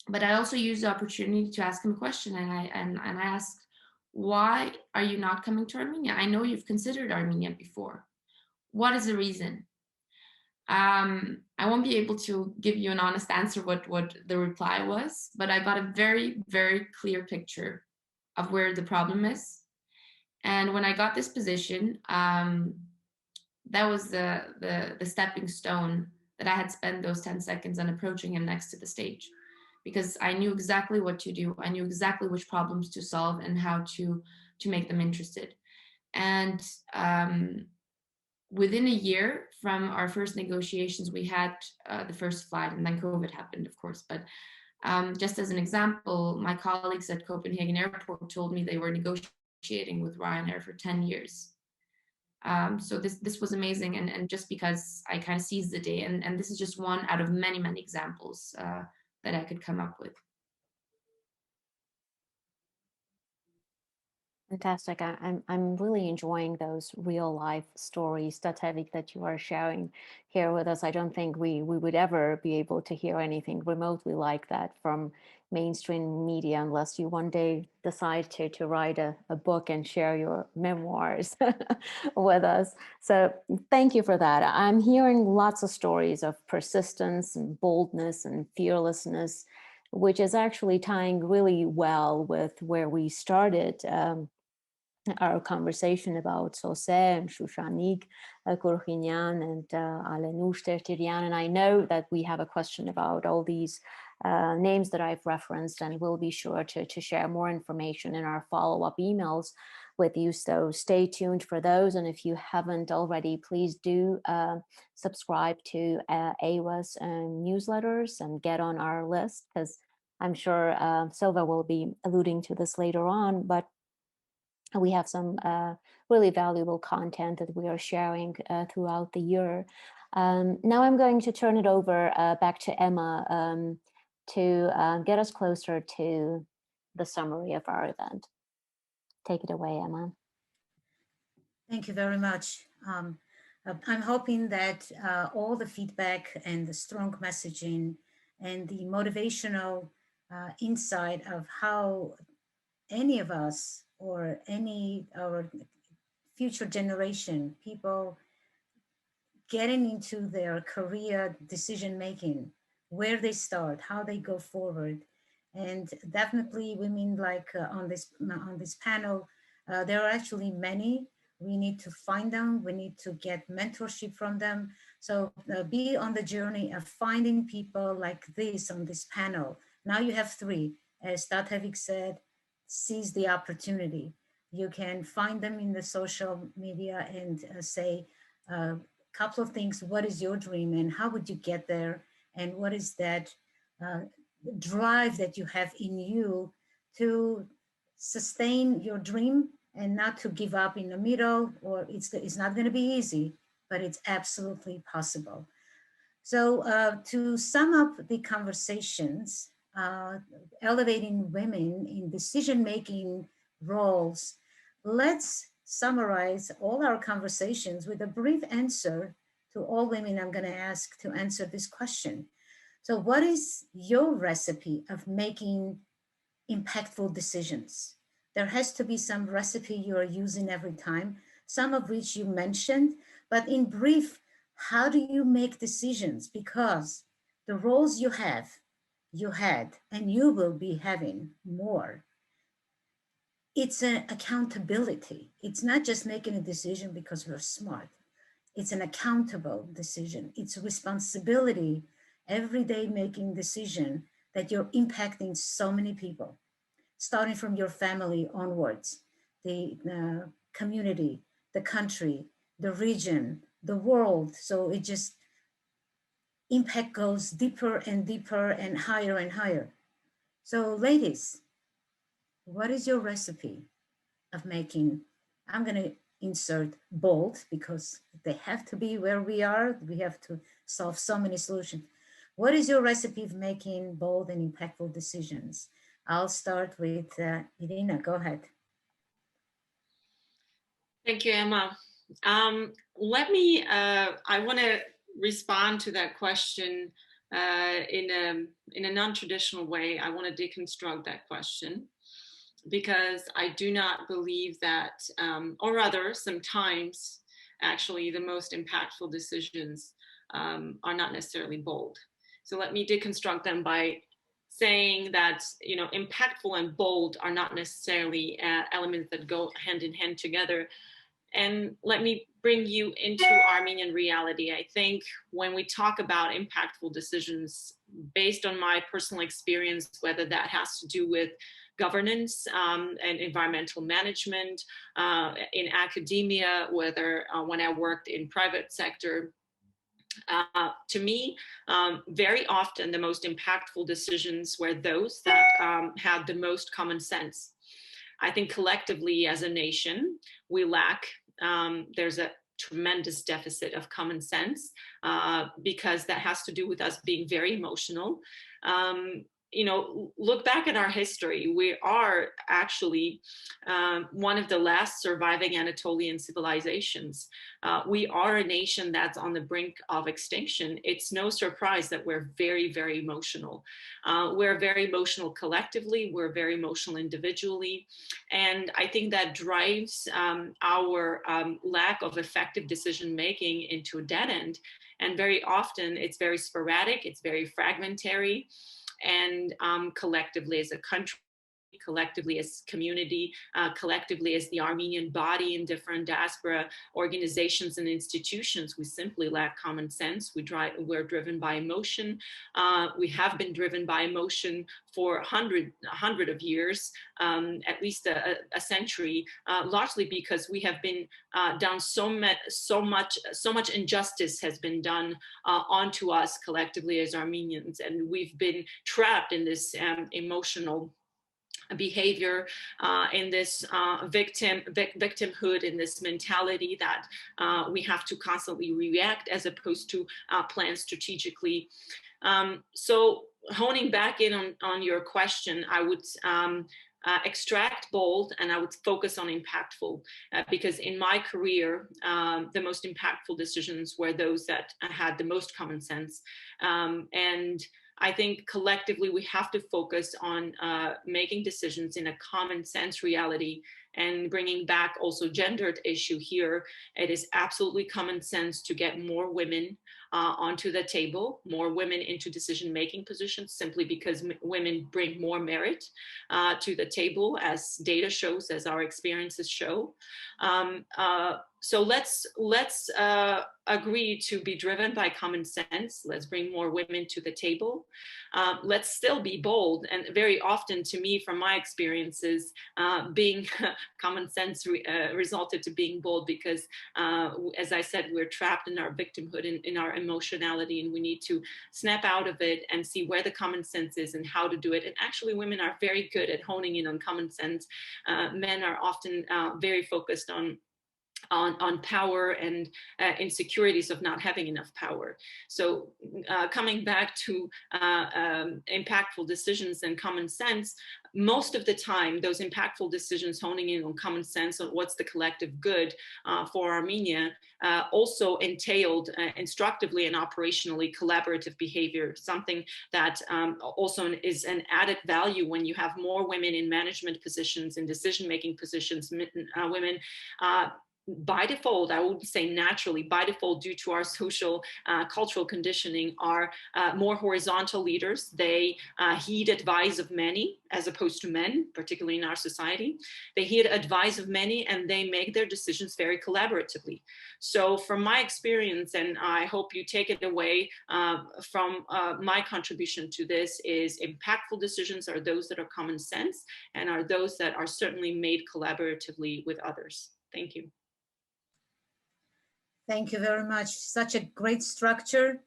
but I also used the opportunity to ask him a question, and I asked, why are you not coming to Armenia? I know you've considered Armenia before. What is the reason? I won't be able to give you an honest answer what the reply was, but I got a very, very clear picture of where the problem is. And when I got this position, that was the stepping stone that I had spent those 10 seconds on approaching him next to the stage, because I knew exactly what to do. I knew exactly which problems to solve and how to make them interested. And within a year from our first negotiations, we had the first flight, and then COVID happened, of course. But just as an example, my colleagues at Copenhagen Airport told me they were negotiating with Ryanair for 10 years. So this was amazing, and just because I kind of seized the day, and this is just one out of many, many examples that I could come up with. Fantastic. I'm really enjoying those real life stories, Tatevik, that you are sharing here with us. I don't think we would ever be able to hear anything remotely like that from mainstream media unless you one day decide to write a book and share your memoirs with us. So thank you for that. I'm hearing lots of stories of persistence and boldness and fearlessness, which is actually tying really well with where we started our conversation about Sose and Shushanik Kurhinyan and Alenush Tertirian. And I know that we have a question about all these names that I've referenced, and we'll be sure to share more information in our follow-up emails with you. So stay tuned for those. And if you haven't already, please do subscribe to AIWA's newsletters and get on our list, because I'm sure Silva will be alluding to this later on, but we have some really valuable content that we are sharing throughout the year. Now I'm going to turn it over back to Emma to get us closer to the summary of our event. Take it away, Emma. Thank you very much. I'm hoping that all the feedback and the strong messaging and the motivational insight of how any of us or any our future generation, people getting into their career decision making, where they start, how they go forward, and definitely women like on this panel, there are actually many. We need to find them. We need to get mentorship from them. So be on the journey of finding people like this on this panel. Now you have 3, as Tatevik said. Seize the opportunity. You can find them in the social media and say a couple of things. What is your dream and how would you get there? And what is that drive that you have in you to sustain your dream and not to give up in the middle? Or it's not going to be easy, but it's absolutely possible. So to sum up the conversations, elevating women in decision-making roles, let's summarize all our conversations with a brief answer to all women I'm going to ask to answer this question. So what is your recipe of making impactful decisions? There has to be some recipe you are using every time, some of which you mentioned, but in brief, how do you make decisions? Because the roles you had, and you will be having more, it's an accountability. It's not just making a decision because you're smart. It's an accountable decision. It's a responsibility, every day making decision that you're impacting so many people, starting from your family onwards, the community, the country, the region, the world. So it just, impact goes deeper and deeper and higher. So ladies, what is your recipe of making, I'm going to insert bold because they have to be where we are. We have to solve so many solutions. What is your recipe of making bold and impactful decisions? I'll start with Irina. Go ahead. Thank you, Emma. I want to respond to that question in a non-traditional way. I want to deconstruct that question, because I do not believe that, or rather, sometimes actually the most impactful decisions are not necessarily bold. So let me deconstruct them by saying that, you know, impactful and bold are not necessarily elements that go hand in hand together. And let me bring you into Armenian reality. I think when we talk about impactful decisions, based on my personal experience, whether that has to do with governance and environmental management, in academia, whether when I worked in private sector, to me, very often the most impactful decisions were those that had the most common sense. I think collectively as a nation, we lack, there's a tremendous deficit of common sense, because that has to do with us being very emotional. You know, look back at our history. We are actually one of the last surviving Anatolian civilizations. We are a nation that's on the brink of extinction. It's no surprise that we're very, very emotional. We're very emotional collectively. We're very emotional individually. And I think that drives our lack of effective decision-making into a dead end. And very often it's very sporadic, it's very fragmentary. And collectively as a country, collectively as community, collectively as the Armenian body in different diaspora organizations and institutions, we simply lack common sense. We're driven by emotion. We have been driven by emotion for a hundred of years, at least a century, largely because we have been done so much injustice has been done onto us collectively as Armenians, and we've been trapped in this emotional behavior, in this victimhood, in this mentality that we have to constantly react as opposed to plan strategically. So honing back in on your question, I would extract bold and I would focus on impactful, because in my career, the most impactful decisions were those that had the most common sense. And I think collectively we have to focus on making decisions in a common sense reality, and bringing back also gendered issue here. It is absolutely common sense to get more women onto the table, more women into decision-making positions, simply because women bring more merit to the table, as data shows, as our experiences show. So let's agree to be driven by common sense. Let's bring more women to the table. Let's still be bold. And very often, to me, from my experiences, being common sense resulted to being bold, because, as I said, we're trapped in our victimhood, in our emotionality, and we need to snap out of it and see where the common sense is and how to do it. And actually, women are very good at honing in on common sense. Men are often very focused on on power and insecurities of not having enough power. So coming back to impactful decisions and common sense, most of the time, those impactful decisions honing in on common sense on what's the collective good for Armenia also entailed instructively and operationally collaborative behavior, something that also is an added value when you have more women in management positions, in decision-making positions, women by default, I wouldn't say naturally, by default, due to our social, cultural conditioning, are more horizontal leaders. They heed advice of many as opposed to men, particularly in our society. They heed advice of many and they make their decisions very collaboratively. So from my experience, and I hope you take it away from my contribution to this, is impactful decisions are those that are common sense and are those that are certainly made collaboratively with others. Thank you. Thank you very much. Such a great structure.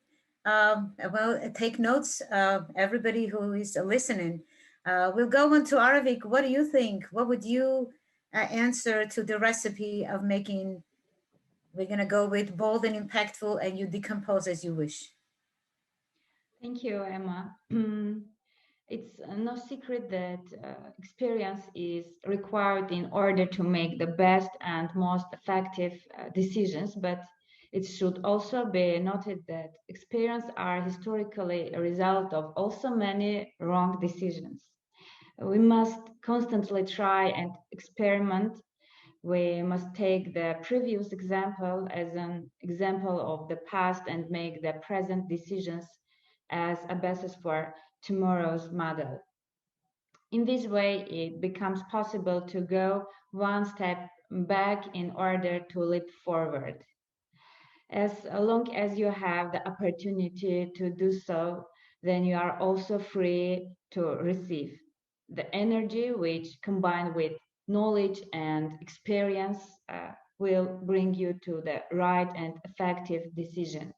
Well, take notes, everybody who is listening. We'll go on to Aravik. What do you think? What would you answer to the recipe of making, we're going to go with bold and impactful, and you decompose as you wish. Thank you, Emma. It's no secret that experience is required in order to make the best and most effective decisions, but it should also be noted that experience are historically a result of also many wrong decisions. We must constantly try and experiment. We must take the previous example as an example of the past and make the present decisions as a basis for tomorrow's model. In this way, it becomes possible to go one step back in order to leap forward. As long as you have the opportunity to do so, then you are also free to receive the energy which, combined with knowledge and experience, will bring you to the right and effective decision.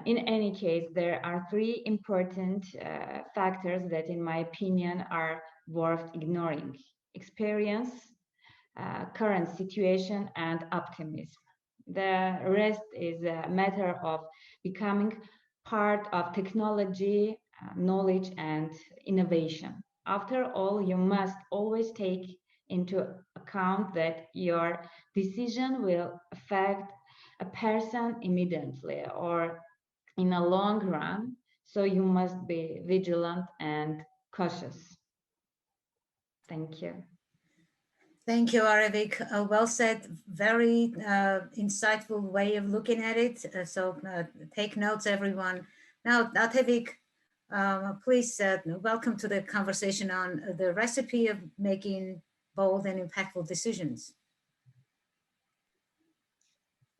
In any case, there are three important factors that, in my opinion, are worth ignoring: experience, current situation, and optimism. The rest is a matter of becoming part of technology, knowledge, and innovation. After all, you must always take into account that your decision will affect a person immediately or in a long run, so you must be vigilant and cautious. Thank you. Thank you, Aravik. Well said. Very insightful way of looking at it. So take notes, everyone. Now, Atevik, please welcome to the conversation on the recipe of making bold and impactful decisions.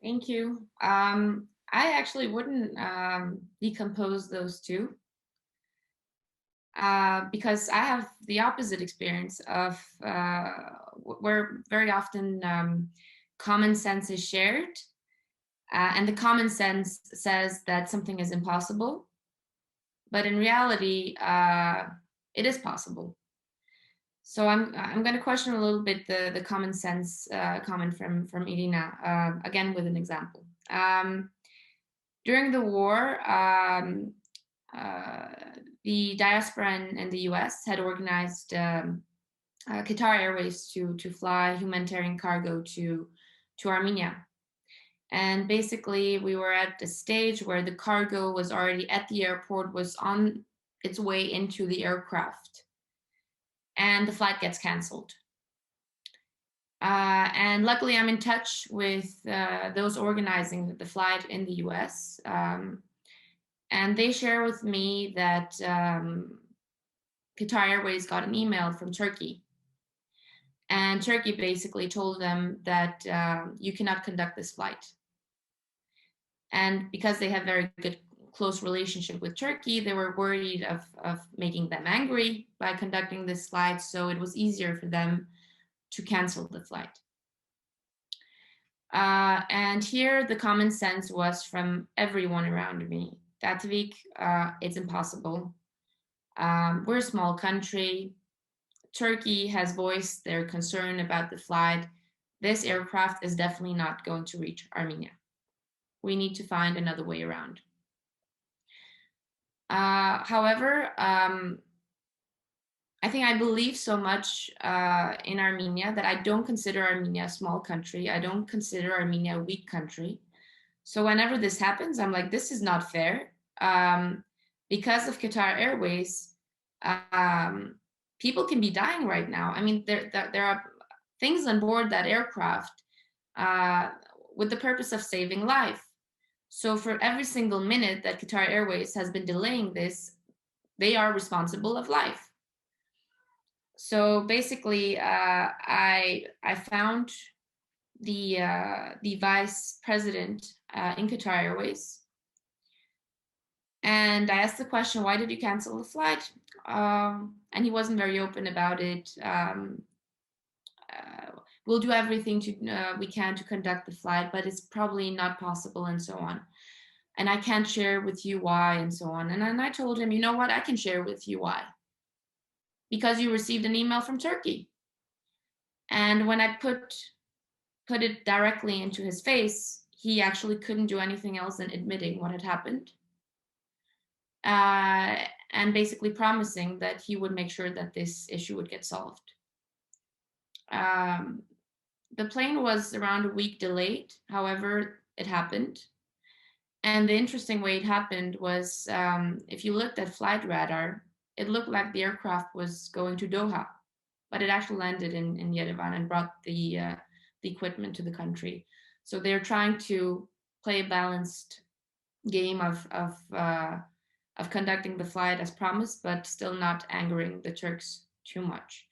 Thank you. I actually wouldn't decompose those two because I have the opposite experience of where very often common sense is shared, and the common sense says that something is impossible, but in reality, it is possible. So I'm going to question a little bit the common sense comment from Irina, again with an example. During the war, the diaspora in the US had organized Qatar Airways to fly humanitarian cargo to Armenia. And basically we were at the stage where the cargo was already at the airport, was on its way into the aircraft, and the flight gets canceled. And luckily I'm in touch with those organizing the flight in the US. And they share with me that Qatar Airways got an email from Turkey. And Turkey basically told them that you cannot conduct this flight. And because they have very good, close relationship with Turkey, they were worried of making them angry by conducting this flight. So it was easier for them to cancel the flight. And here the common sense was from everyone around me. Tatvik, it's impossible. We're a small country. Turkey has voiced their concern about the flight. this aircraft is definitely not going to reach Armenia. We need to find another way around. However, I think I believe so much in Armenia that I don't consider Armenia a small country. I don't consider Armenia a weak country. So whenever this happens, I'm like, this is not fair. Because of Qatar Airways, people can be dying right now. I mean, there are things on board that aircraft with the purpose of saving life. So for every single minute that Qatar Airways has been delaying this, they are responsible of life. So basically, I found the vice president in Qatar Airways, and I asked the question, "Why did you cancel the flight?" And he wasn't very open about it. We'll do everything we can to conduct the flight, but it's probably not possible, and so on. And I can't share with you why, and so on. And then I told him, you know what? I can share with you why. Because you received an email from Turkey. And when I put it directly into his face, he actually couldn't do anything else than admitting what had happened. And basically promising that he would make sure that this issue would get solved. The plane was around a week delayed. However, it happened. And the interesting way it happened was, if you looked at flight radar, it looked like the aircraft was going to Doha, but it actually landed in Yerevan and brought the equipment to the country. So they're trying to play a balanced game of conducting the flight as promised, but still not angering the Turks too much.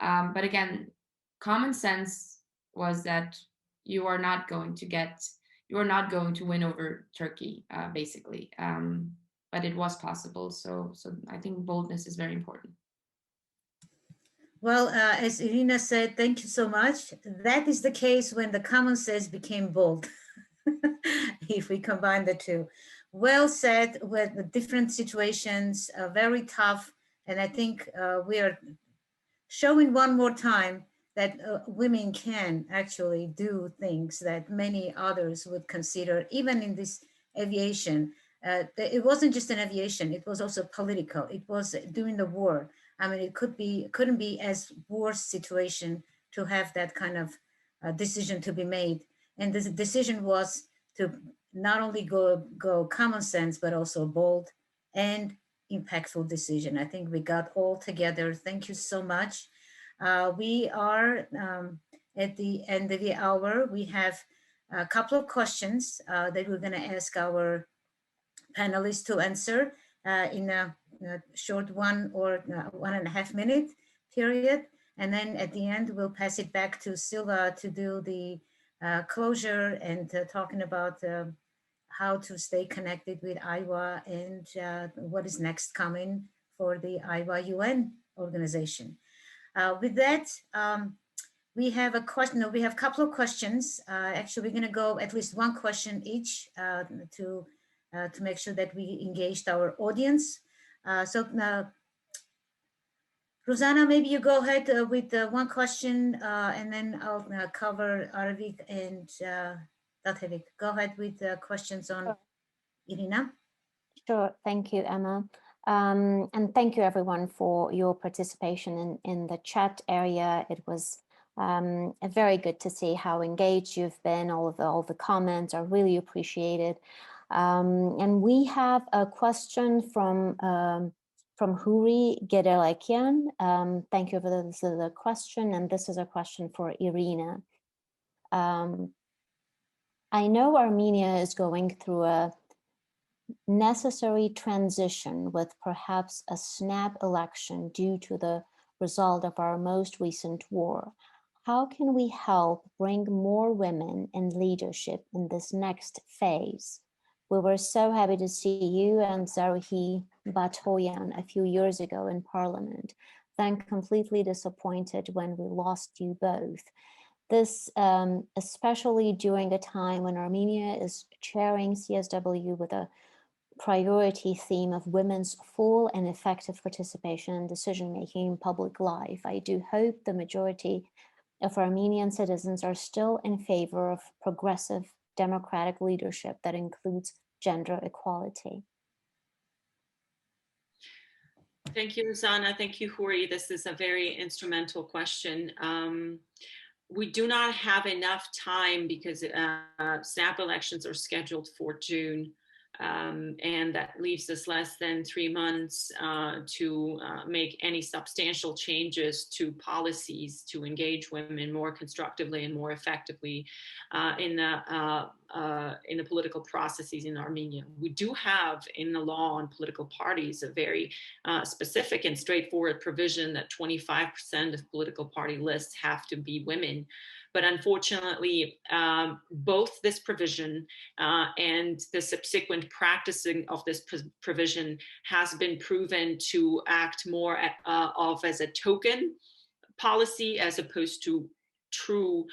But again, common sense was that you are not going to win over Turkey, basically. But it was possible. So I think boldness is very important. Well, as Irina said, thank you so much. That is the case when the common sense became bold, if we combine the two. Well said, with the different situations, very tough. And I think we are showing one more time that women can actually do things that many others would consider, even in this aviation. It wasn't just an aviation, it was also political. It was during the war. I mean, couldn't be as worse situation to have that kind of decision to be made. And the decision was to not only go common sense, but also bold and impactful decision. I think we got all together. Thank you so much. We are at the end of the hour. We have a couple of questions that we're going to ask our panelists to answer in a short 1 or 1.5 minute period. And then at the end, we'll pass it back to Silva to do the closure and talking about how to stay connected with AIWA and what is next coming for the AIWA UN organization. With that, we have a question. No, we have a couple of questions. Actually, we're going to go at least one question each to make sure that we engaged our audience. So, Rosanna, maybe you go ahead with one question, and then I'll cover Arvik and Dathevik. Go ahead with questions on Irina. Sure, thank you, Emma. And thank you everyone for your participation in the chat area. It was very good to see how engaged you've been. All the comments are really appreciated. And we have a question from Huri Gedelekian. Thank you for the question, and this is a question for Irina. I know Armenia is going through a necessary transition with perhaps a snap election due to the result of our most recent war. How can we help bring more women in leadership in this next phase? We were so happy to see you and Zaruhi Batoyan a few years ago in Parliament, then completely disappointed when we lost you both. This, especially during a time when Armenia is chairing CSW with a priority theme of women's full and effective participation in decision-making in public life. I do hope the majority of Armenian citizens are still in favor of progressive democratic leadership that includes gender equality? Thank you, Rosanna. Thank you, Huri. This is a very instrumental question. We do not have enough time because snap elections are scheduled for June. And that leaves us less than 3 months to make any substantial changes to policies to engage women more constructively and more effectively in the political processes in Armenia. We do have in the law on political parties a very specific and straightforward provision that 25% of political party lists have to be women. But unfortunately, both this provision and the subsequent practicing of this provision has been proven to act more as a token policy as opposed to true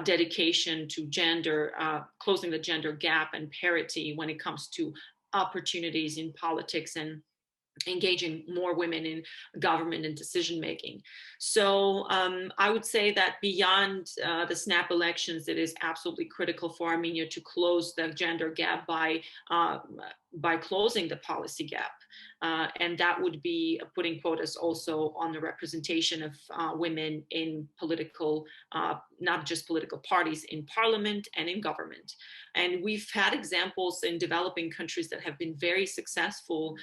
dedication to gender, closing the gender gap and parity when it comes to opportunities in politics and engaging more women in government and decision making. So I would say that beyond the snap elections, it is absolutely critical for Armenia to close the gender gap by closing the policy gap. And that would be putting quotas also on the representation of women in political, not just political parties, in parliament and in government. And we've had examples in developing countries that have been very successful.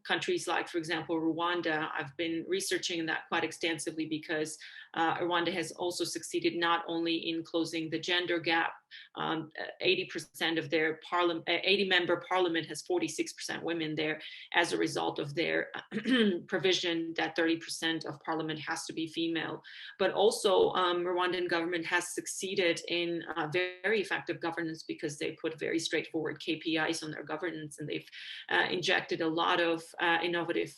Countries like, for example, Rwanda. I've been researching that quite extensively because Rwanda has also succeeded not only in closing the gender gap. 80% of their 80-member parliament has 46% women there as a result of their provision that 30% of parliament has to be female. But also Rwandan government has succeeded in very effective governance because they put very straightforward KPIs on their governance, and they've injected a lot of innovative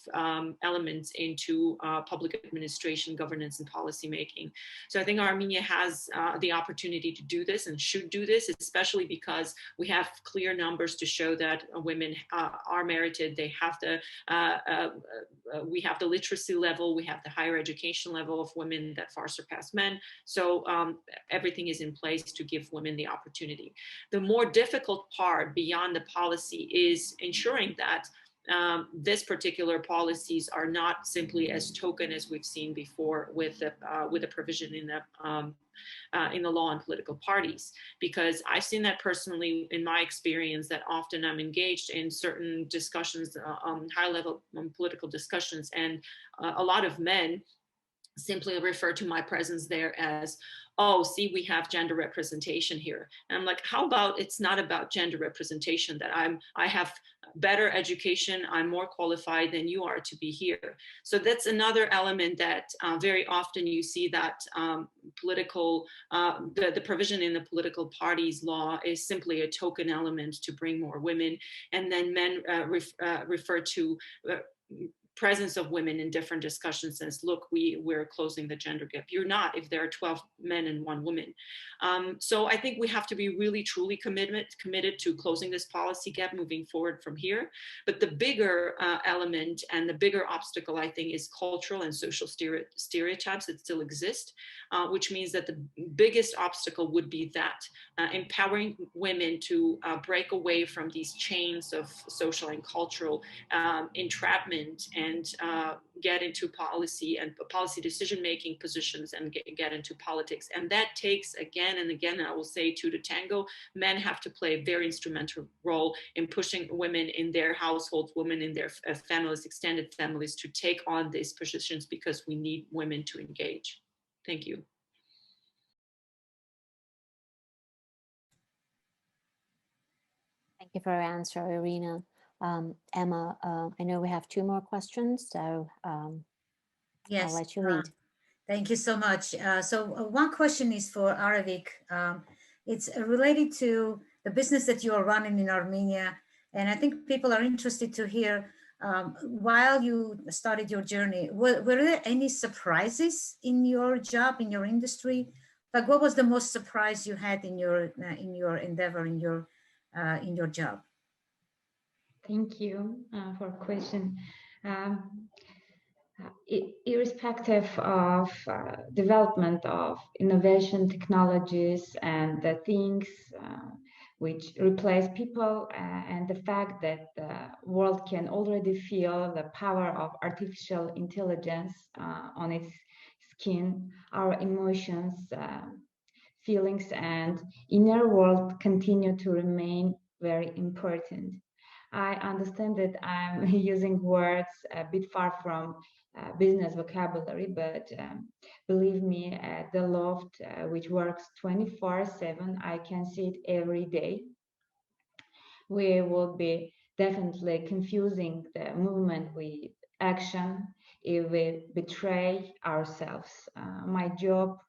elements into public administration, governance, and policy making. So I think Armenia has the opportunity to do this and should do this, especially because we have clear numbers to show that women are merited. They have we have the literacy level, we have the higher education level of women that far surpass men. So everything is in place to give women the opportunity. The more difficult part beyond the policy is ensuring that this particular policies are not simply as token as we've seen before with the provision in the law on political parties, because I've seen that personally in my experience, that often I'm engaged in certain discussions, high level political discussions, and a lot of men simply refer to my presence there as, oh, see, we have gender representation here. And I'm like, how about it's not about gender representation, that I have better education, I'm more qualified than you are to be here. So that's another element that very often you see that the provision in the political parties law is simply a token element to bring more women. And then men refer to presence of women in different discussions as, look, we're closing the gender gap. You're not if there are 12 men and 1 woman. So I think we have to be really truly committed to closing this policy gap moving forward from here. But the bigger element and the bigger obstacle, I think, is cultural and social stereotypes that still exist, which means that the biggest obstacle would be that empowering women to break away from these chains of social and cultural entrapment and get into policy and policy decision-making positions and get into politics. And that takes, again and again, I will say, two to tango. Men have to play a very instrumental role in pushing women in their households, women in their families, extended families, to take on these positions, because we need women to engage. Thank you. Thank you for your answer, Irina. Emma, I know we have 2 more questions, so Yes, I'll let you lead. Thank you so much. So one question is for Aravik. It's related to the business that you are running in Armenia. And I think people are interested to hear, while you started your journey, were there any surprises in your job, in your industry? Like, what was the most surprise you had in your endeavor, in your job? Thank you for a question. Irrespective of development of innovation technologies and the things which replace people, and the fact that the world can already feel the power of artificial intelligence on its skin, our emotions, feelings, and inner world continue to remain very important. I understand that I'm using words a bit far from business vocabulary, but believe me, at the loft, which works 24/7, I can see it every day. We will be definitely confusing the movement with action if we betray ourselves. My job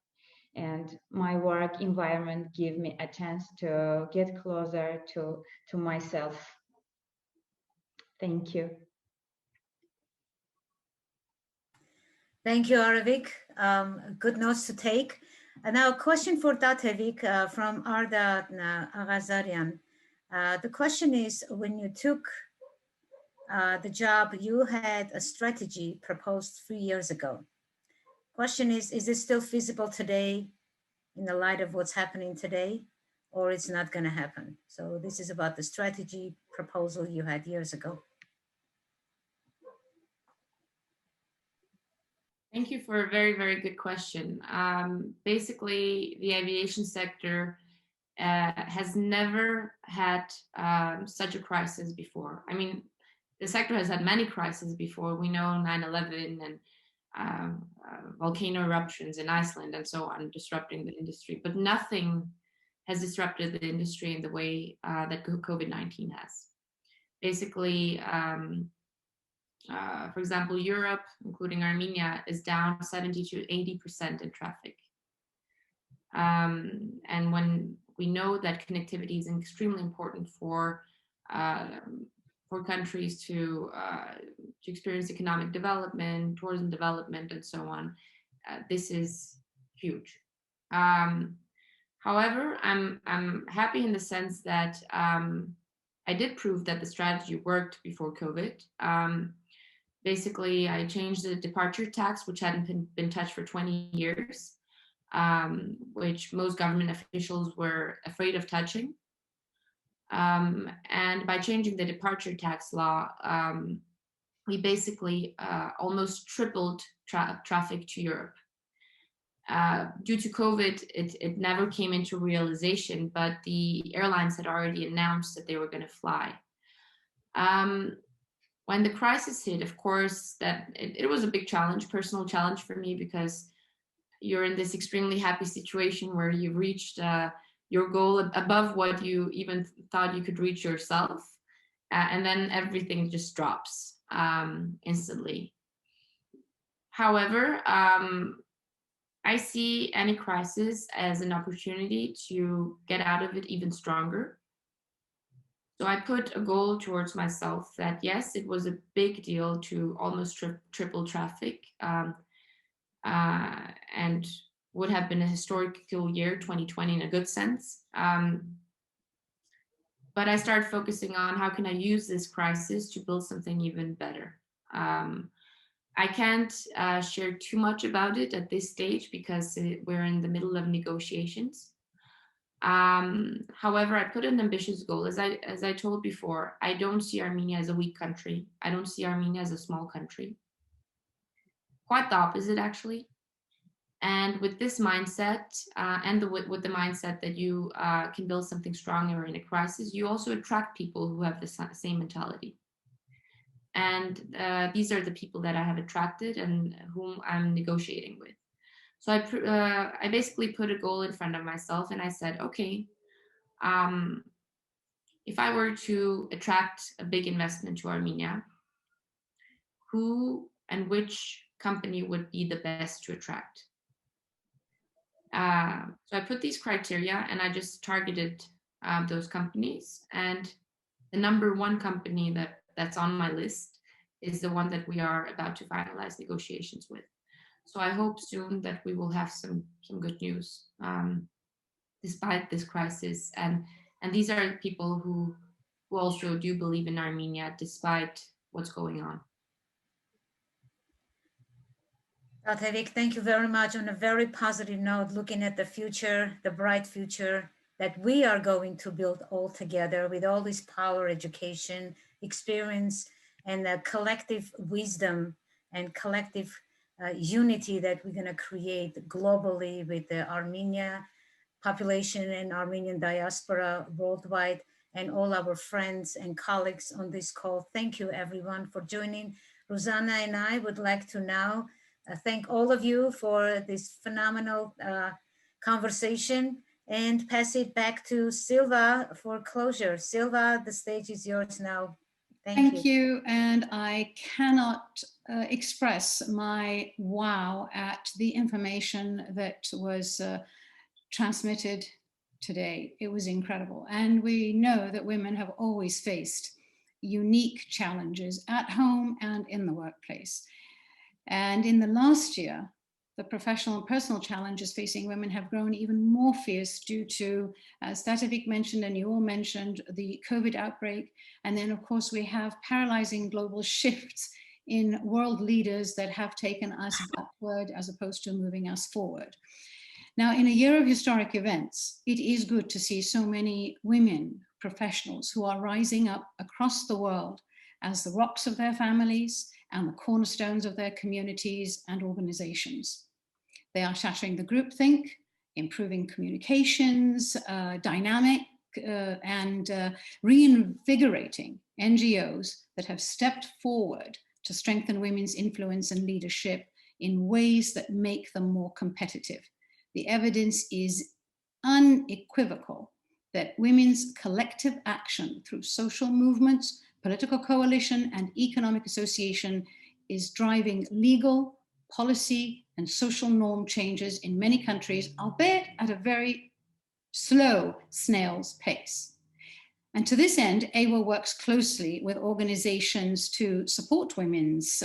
and my work environment give me a chance to get closer to myself. Thank you. Thank you, Aravik. Good notes to take. And now a question for Tatevik from Arda Agazarian. The question is, when you took the job, you had a strategy proposed 3 years ago. Question is it still feasible today in the light of what's happening today, or it's not going to happen? So this is about the strategy proposal you had years ago. Thank you for a very, very good question. Basically, the aviation sector has never had such a crisis before. I mean, the sector has had many crises before. We know 9/11 and volcano eruptions in Iceland and so on, disrupting the industry, but nothing has disrupted the industry in the way that COVID-19 has. Basically, for example, Europe, including Armenia, is down 70 to 80% in traffic. And when we know that connectivity is extremely important for countries to experience economic development, tourism development, and so on, this is huge. However, I'm happy in the sense that I did prove that the strategy worked before COVID. Basically, I changed the departure tax, which hadn't been touched for 20 years, which most government officials were afraid of touching. And by changing the departure tax law, we basically almost tripled traffic to Europe. Due to COVID, it never came into realization, but the airlines had already announced that they were going to fly. When the crisis hit, of course, that it was a big challenge, personal challenge for me, because you're in this extremely happy situation where you've reached your goal above what you even thought you could reach yourself. And then everything just drops instantly. However, I see any crisis as an opportunity to get out of it even stronger. So I put a goal towards myself that, yes, it was a big deal to almost triple traffic, and would have been a historical year, 2020, in a good sense. But I started focusing on how can I use this crisis to build something even better. I can't share too much about it at this stage because we're in the middle of negotiations. However, I put an ambitious goal. As I told before, I don't see Armenia as a weak country. I don't see Armenia as a small country. Quite the opposite, actually. And with this mindset, and with the mindset that you can build something stronger in a crisis, you also attract people who have the same mentality. And these are the people that I have attracted and whom I'm negotiating with. So I basically put a goal in front of myself, and I said, okay, if I were to attract a big investment to Armenia, who and which company would be the best to attract? So I put these criteria, and I just targeted those companies. And the number one company that's on my list is the one that we are about to finalize negotiations with. So I hope soon that we will have some good news despite this crisis. And these are people who also do believe in Armenia despite what's going on. Tevik, thank you very much. On a very positive note, looking at the future, the bright future that we are going to build all together with all this power, education, experience, and the collective wisdom and collective unity that we're going to create globally with the Armenia population and Armenian diaspora worldwide, and all our friends and colleagues on this call. Thank you everyone for joining. Rosanna and I would like to now thank all of you for this phenomenal conversation and pass it back to Silva for closure. Silva, the stage is yours now. Thank you. And I cannot express my wow at the information that was transmitted today. It was incredible. And we know that women have always faced unique challenges at home and in the workplace. And in the last year, the professional and personal challenges facing women have grown even more fierce due to, as Tatevik mentioned and you all mentioned, the COVID outbreak. And then, of course, we have paralyzing global shifts in world leaders that have taken us backward as opposed to moving us forward. Now, in a year of historic events, it is good to see so many women professionals who are rising up across the world as the rocks of their families and the cornerstones of their communities and organizations. They are shattering the groupthink, improving communications, dynamic and reinvigorating NGOs that have stepped forward to strengthen women's influence and leadership in ways that make them more competitive. The evidence is unequivocal that women's collective action through social movements, political coalition, and economic association is driving legal, policy, and social norm changes in many countries, albeit at a very slow snail's pace. And to this end, AIWA works closely with organizations to support women's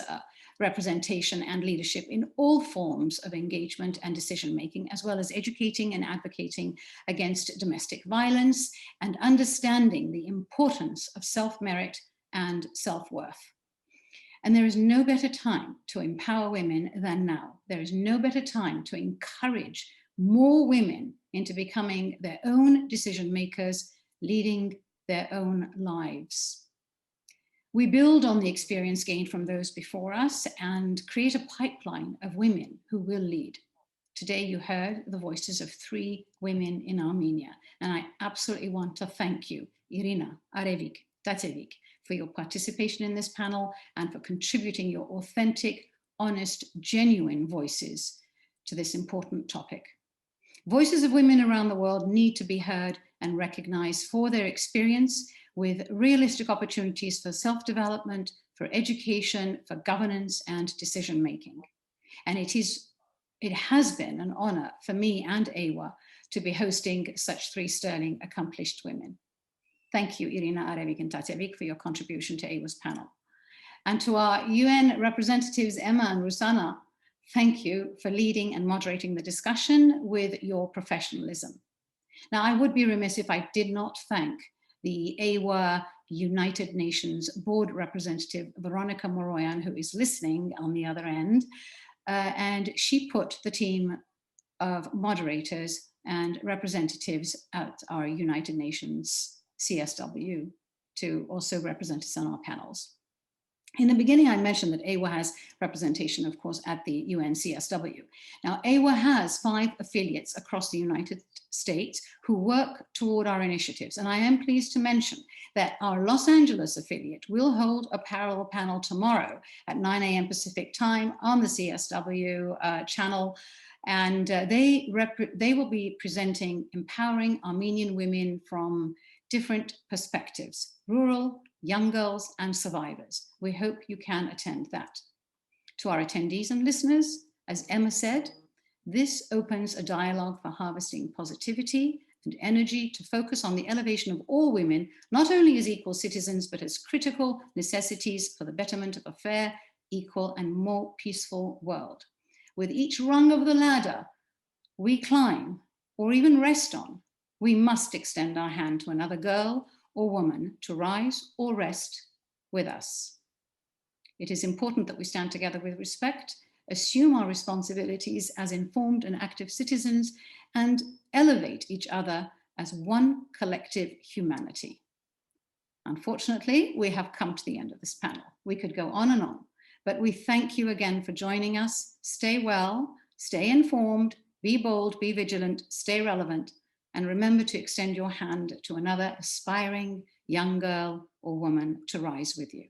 representation and leadership in all forms of engagement and decision-making, as well as educating and advocating against domestic violence and understanding the importance of self-merit and self-worth. And there is no better time to empower women than now. There is no better time to encourage more women into becoming their own decision makers, leading their own lives. We build on the experience gained from those before us and create a pipeline of women who will lead. Today you heard the voices of 3 women in Armenia, and I absolutely want to thank you, Irina, Arevik, Tatevik, for your participation in this panel and for contributing your authentic, honest, genuine voices to this important topic. Voices of women around the world need to be heard and recognized for their experience with realistic opportunities for self-development, for education, for governance and decision-making. And it has been an honor for me and AIWA to be hosting such 3 sterling accomplished women. Thank you, Irina, Arevik and Tatevik, for your contribution to AIWA's panel. And to our UN representatives, Emma and Rusana, thank you for leading and moderating the discussion with your professionalism. Now, I would be remiss if I did not thank the AIWA United Nations board representative, Veronica Moroyan, who is listening on the other end. And she put the team of moderators and representatives at our United Nations CSW to also represent us on our panels. In the beginning, I mentioned that AIWA has representation, of course, at the UN CSW. Now, AIWA has 5 affiliates across the United States who work toward our initiatives. And I am pleased to mention that our Los Angeles affiliate will hold a parallel panel tomorrow at 9 a.m. Pacific time on the CSW channel. And they will be presenting empowering Armenian women from different perspectives, rural, young girls, and survivors. We hope you can attend that. To our attendees and listeners, as Emma said, this opens a dialogue for harvesting positivity and energy to focus on the elevation of all women, not only as equal citizens, but as critical necessities for the betterment of a fair, equal, and more peaceful world. With each rung of the ladder we climb or even rest on, we must extend our hand to another girl or woman to rise or rest with us. It is important that we stand together with respect assume our responsibilities as informed and active citizens, and elevate each other as one collective humanity. Unfortunately, we have come to the end of this panel. We could go on and on, but we thank you again for joining us. Stay well, stay informed, be bold, be vigilant, stay relevant, and remember to extend your hand to another aspiring young girl or woman to rise with you.